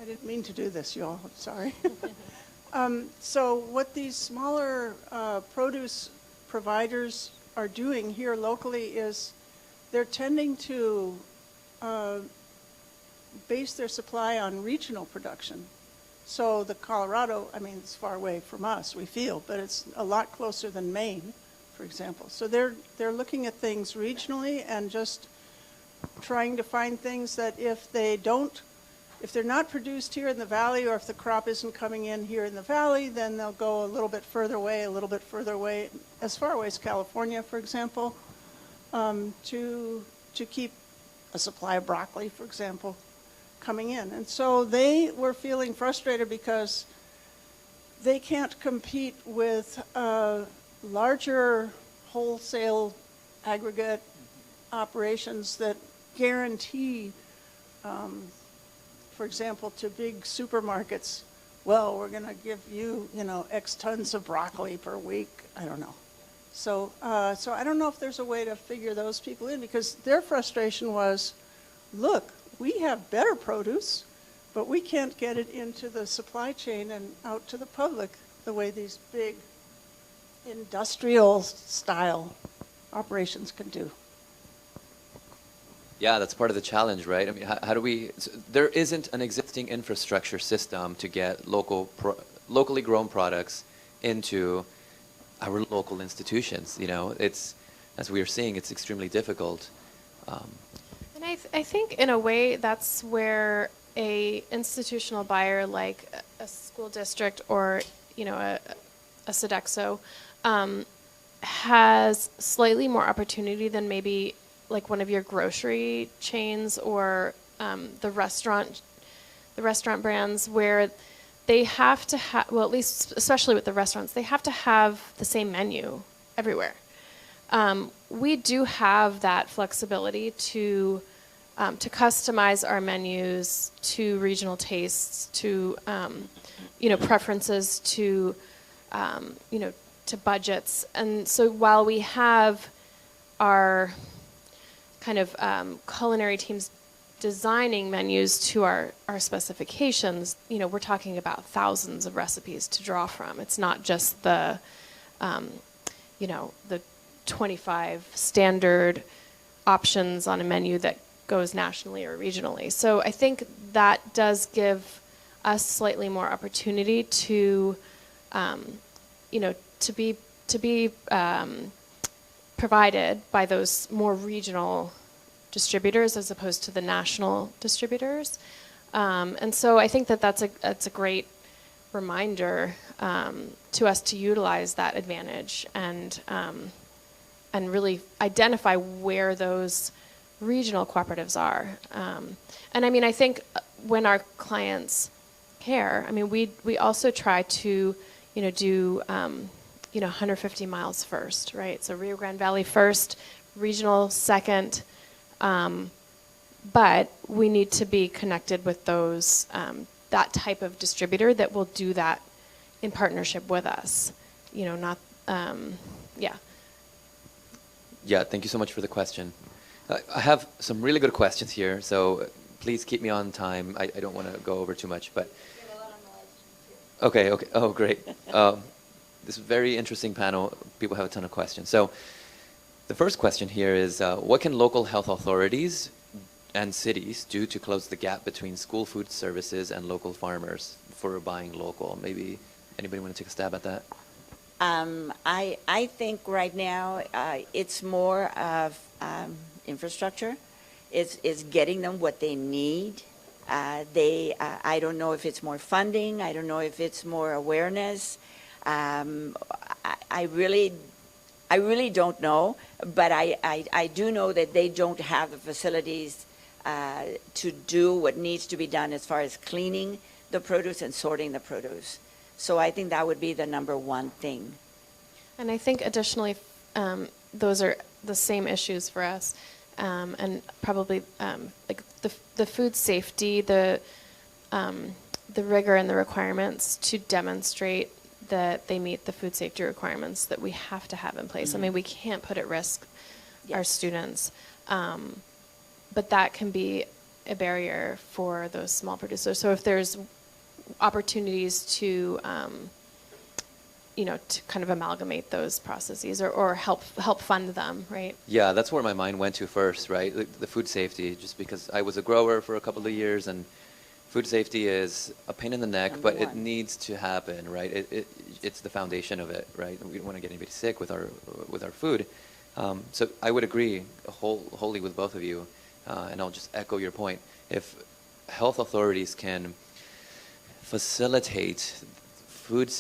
I didn't mean to do this, y'all, sorry. So what these smaller produce providers are doing here locally is they're tending to base their supply on regional production. So the Colorado, I mean, it's far away from us, we feel, but it's a lot closer than Maine, for example. So they're looking at things regionally and just trying to find things that if they're not produced here in the valley, or if the crop isn't coming in here in the valley, then they'll go a little bit further away, as far away as California, for example, to keep a supply of broccoli, for example, coming in. And so they were feeling frustrated because they can't compete with larger wholesale aggregate operations that guarantee, for example, to big supermarkets, well, we're going to give you, X tons of broccoli per week. I don't know. So I don't know if there's a way to figure those people in, because their frustration was, look, we have better produce, but we can't get it into the supply chain and out to the public the way these big industrial style operations can do. Yeah, that's part of the challenge, right? I mean, how do we? There isn't an existing infrastructure system to get locally grown products into our local institutions. It's, as we are seeing, it's extremely difficult. And I think in a way that's where a institutional buyer like a school district or a Sodexo has slightly more opportunity than maybe like one of your grocery chains or the restaurant brands, where they have to have, well, at least especially with the restaurants, they have to have the same menu everywhere. We do have that flexibility to customize our menus to regional tastes, to preferences, to to budgets. And so while we have our kind of culinary teams designing menus to our specifications, we're talking about thousands of recipes to draw from. It's not just the 25 standard options on a menu that goes nationally or regionally. So I think that does give us slightly more opportunity to, to be provided by those more regional distributors as opposed to the national distributors. And so I think that's a great reminder to us to utilize that advantage and really identify where those regional cooperatives are. And I mean, I think when our clients care, I mean, we also try to, do 150 miles first, right? So Rio Grande Valley first, regional second, but we need to be connected with those, that type of distributor that will do that in partnership with us, not, yeah. Yeah, thank you so much for the question. I have some really good questions here, so please keep me on time. I don't want to go over too much, but... Okay. Oh, great. This is a very interesting panel. People have a ton of questions. So the first question here is, what can local health authorities and cities do to close the gap between school food services and local farmers for buying local? Maybe anybody want to take a stab at that? I think right now it's more of infrastructure. It's getting them what they need. I don't know if it's more funding. I don't know if it's more awareness. I really don't know, but I do know that they don't have the facilities to do what needs to be done as far as cleaning the produce and sorting the produce. So I think that would be the number one thing. And I think additionally, those are the same issues for us, and probably like the food safety, the rigor and the requirements to demonstrate that they meet the food safety requirements that we have to have in place. I mean, we can't put at risk our students, but that can be a barrier for those small producers. So if there's opportunities to to kind of amalgamate those processes or help fund them, right? Yeah, that's where my mind went to first, right? The food safety, just because I was a grower for a couple of years, and food safety is a pain in the neck, Number but it one. needs to happen, right? It's the foundation of it, right? We don't want to get anybody sick with our food. So I would agree wholly with both of you, and I'll just echo your point. If health authorities can facilitate good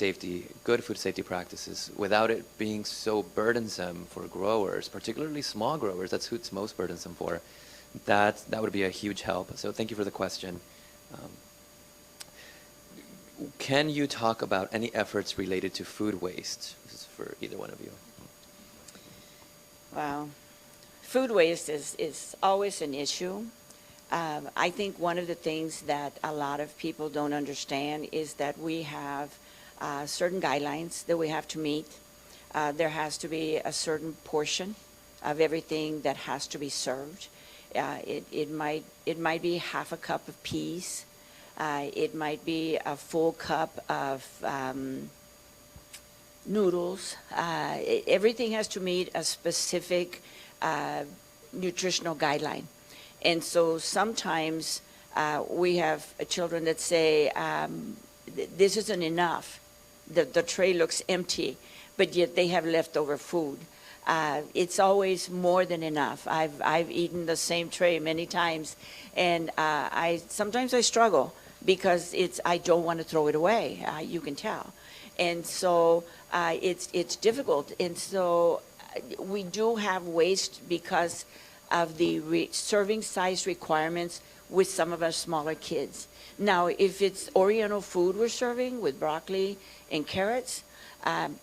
food safety practices without it being so burdensome for growers, particularly small growers, that's who it's most burdensome for, that would be a huge help. So thank you for the question. Can you talk about any efforts related to food waste? This is for either one of you. Wow. Food waste is always an issue. I think one of the things that a lot of people don't understand is that we have certain guidelines that we have to meet. There has to be a certain portion of everything that has to be served. It might be half a cup of peas. It might be a full cup of noodles. Everything has to meet a specific nutritional guideline. And so sometimes we have children that say, this isn't enough. The tray looks empty, but yet they have leftover food. It's always more than enough. I've eaten the same tray many times, and sometimes I struggle because I don't want to throw it away. You can tell, and so it's difficult. And so we do have waste because of the serving size requirements with some of our smaller kids. Now, if it's Oriental food we're serving with broccoli and carrots,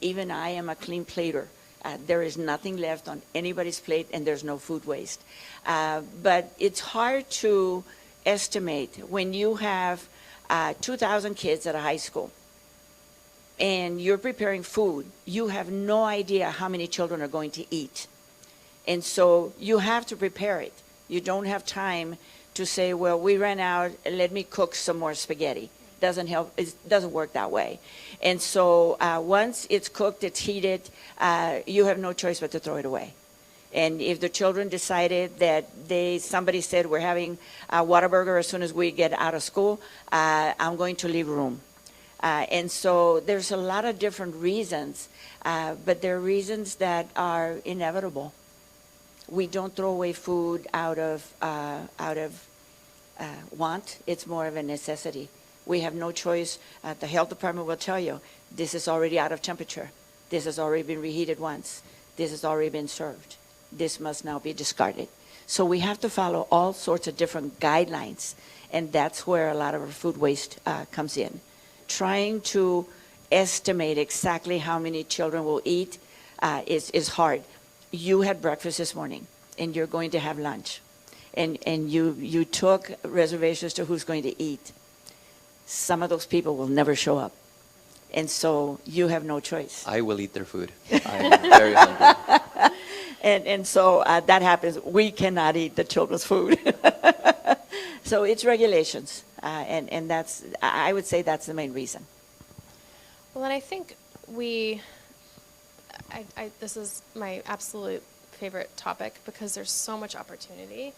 even I am a clean plater. There is nothing left on anybody's plate, and there's no food waste. But it's hard to estimate when you have 2,000 kids at a high school and you're preparing food. You have no idea how many children are going to eat. And so you have to prepare it. You don't have time to say, well, we ran out, let me cook some more spaghetti. Doesn't help. It doesn't work that way. And so once it's cooked, it's heated, you have no choice but to throw it away. And if the children decided that somebody said we're having a Whataburger as soon as we get out of school, I'm going to leave room. And so there's a lot of different reasons, but there are reasons that are inevitable. We don't throw away food out of want. It's more of a necessity. We have no choice. The health department will tell you, this is already out of temperature. This has already been reheated once. This has already been served. This must now be discarded. So we have to follow all sorts of different guidelines, and that's where a lot of our food waste comes in. Trying to estimate exactly how many children will eat is hard. You had breakfast this morning, and you're going to have lunch, and you took reservations to who's going to eat. Some of those people will never show up, and so you have no choice. I will eat their food. I'm very hungry. And so that happens. We cannot eat the children's food. So it's regulations, and I would say that's the main reason. Well, and I think this is my absolute favorite topic because there's so much opportunity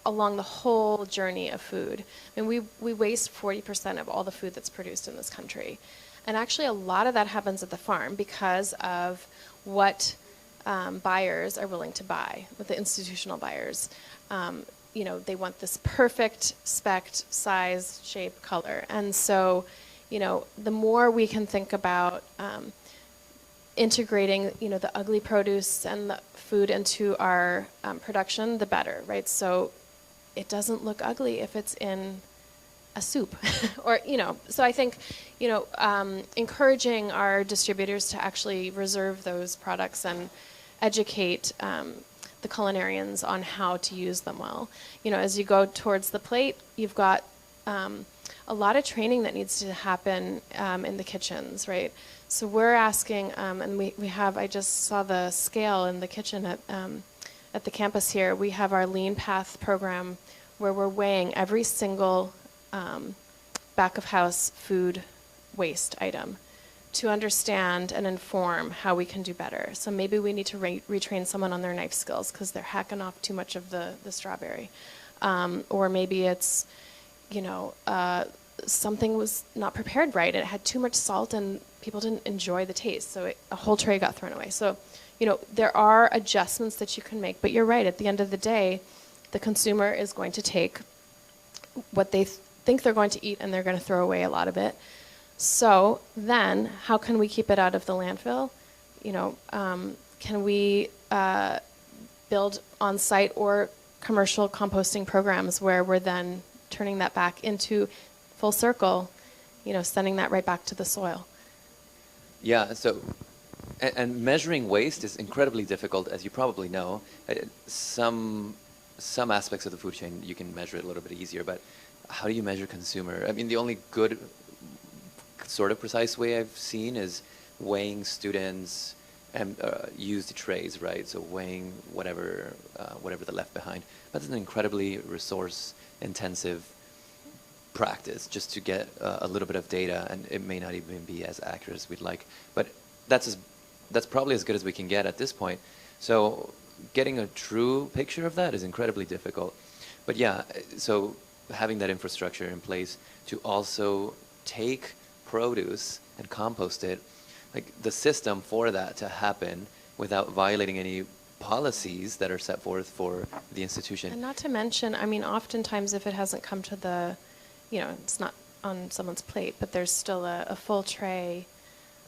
along the whole journey of food. I mean, we waste 40% of all the food that's produced in this country. And actually a lot of that happens at the farm because of what buyers are willing to buy, with the institutional buyers. They want this perfect spec, size, shape, color. And so, the more we can think about integrating, the ugly produce and the food into our production, the better, right? So it doesn't look ugly if it's in a soup, or So I think, encouraging our distributors to actually reserve those products and educate the culinarians on how to use them well. As you go towards the plate, you've got a lot of training that needs to happen in the kitchens, right? So we're asking, and we have, I just saw the scale in the kitchen at the campus here. We have our Lean Path program where we're weighing every single back of house food waste item to understand and inform how we can do better. So maybe we need to retrain someone on their knife skills because they're hacking off too much of the strawberry. Or maybe it's, something was not prepared right. It had too much salt and people didn't enjoy the taste. So a whole tray got thrown away. So, there are adjustments that you can make. But you're right. At the end of the day, the consumer is going to take what they think they're going to eat and they're going to throw away a lot of it. So then how can we keep it out of the landfill? Can we build on-site or commercial composting programs where we're then turning that back into full circle, sending that right back to the soil? Yeah, so, and measuring waste is incredibly difficult, as you probably know. Some aspects of the food chain, you can measure it a little bit easier, but how do you measure consumer? I mean, the only good sort of precise way I've seen is weighing students and used trays, right? So weighing whatever they're left behind. That's an incredibly resource-intensive practice just to get a little bit of data, and it may not even be as accurate as we'd like. But that's probably as good as we can get at this point. So getting a true picture of that is incredibly difficult. But yeah, so having that infrastructure in place to also take produce and compost it, like the system for that to happen without violating any policies that are set forth for the institution. And not to mention, oftentimes if it hasn't come to the, it's not on someone's plate, but there's still a full tray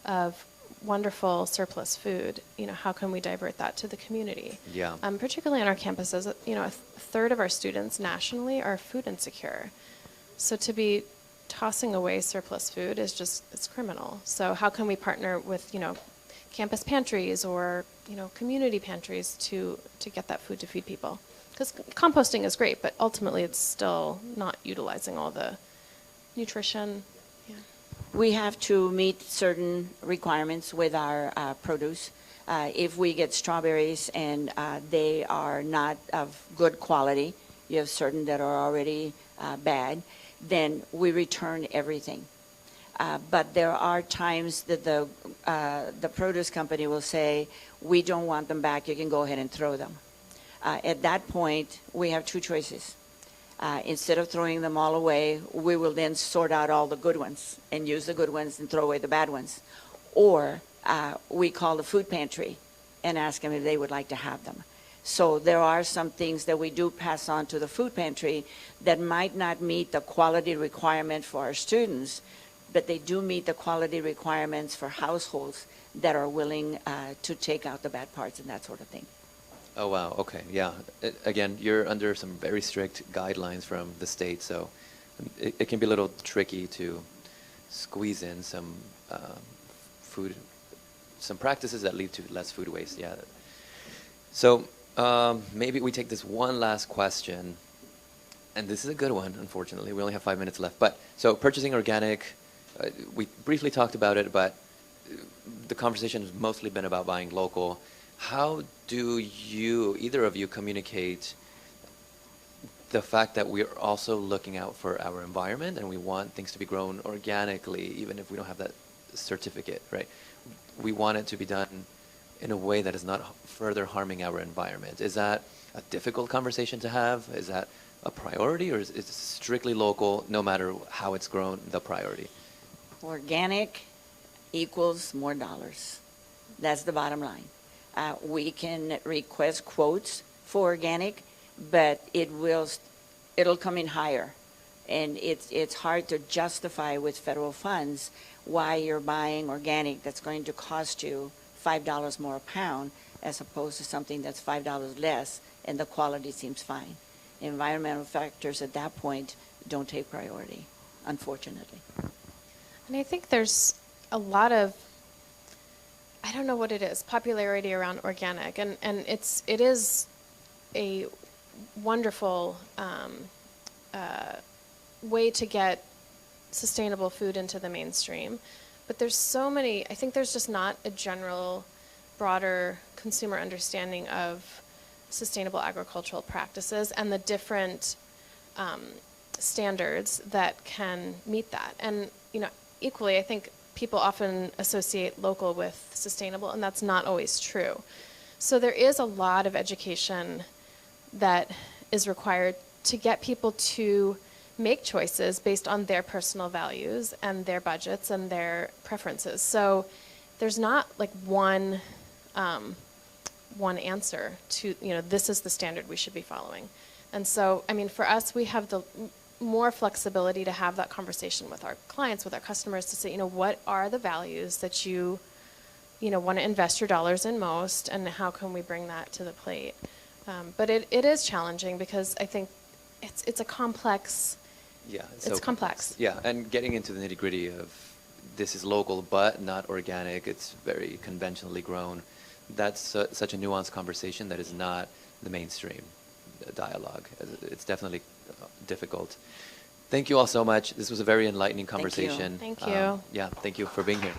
of wonderful surplus food. How can we divert that to the community? Yeah. Particularly on our campuses, a third of our students nationally are food insecure. So to be tossing away surplus food is it's criminal. So how can we partner with, campus pantries or, community pantries to get that food to feed people? Because composting is great, but ultimately it's still not utilizing all the nutrition. Yeah. We have to meet certain requirements with our produce. If we get strawberries and they are not of good quality, you have certain that are already bad, then we return everything. But there are times that the produce company will say, we don't want them back, you can go ahead and throw them. At that point, we have two choices. Instead of throwing them all away, we will then sort out all the good ones and use the good ones and throw away the bad ones. Or we call the food pantry and ask them if they would like to have them. So there are some things that we do pass on to the food pantry that might not meet the quality requirement for our students, but they do meet the quality requirements for households that are willing to take out the bad parts and that sort of thing. Oh, wow. Okay. Yeah. Again, you're under some very strict guidelines from the state, so it can be a little tricky to squeeze in some some practices that lead to less food waste. Yeah. So maybe we take this one last question, and this is a good one, unfortunately. We only have 5 minutes left. But so purchasing organic, we briefly talked about it, but the conversation has mostly been about buying local. How do either of you, communicate the fact that we're also looking out for our environment and we want things to be grown organically, even if we don't have that certificate, right? We want it to be done in a way that is not further harming our environment. Is that a difficult conversation to have? Is that a priority, or is it strictly local, no matter how it's grown, the priority? Organic equals more dollars. That's the bottom line. We can request quotes for organic, but it'll come in higher. And it's hard to justify with federal funds why you're buying organic that's going to cost you $5 more a pound as opposed to something that's $5 less and the quality seems fine. Environmental factors at that point don't take priority, unfortunately. And I think there's a lot of, I don't know what it is, popularity around organic, and it is a wonderful way to get sustainable food into the mainstream. But there's so many, I think there's just not a general, broader consumer understanding of sustainable agricultural practices and the different standards that can meet that. And, you know, equally, I think people often associate local with sustainable, and that's not always true. So there is a lot of education that is required to get people to make choices based on their personal values and their budgets and their preferences. So there's not like one answer to, you know, this is the standard we should be following. And so, I mean, for us, we have the more flexibility to have that conversation with our clients, with our customers, to say, you know, what are the values that you know, want to invest your dollars in most, and how can we bring that to the plate? But it is challenging because I think it's a complex. Yeah, it's complex. Yeah, and getting into the nitty-gritty of this is local but not organic, it's very conventionally grown. That's such a nuanced conversation that is not the mainstream dialogue. It's definitely difficult. Thank you all so much. This was a very enlightening conversation. Thank you. Yeah, thank you for being here.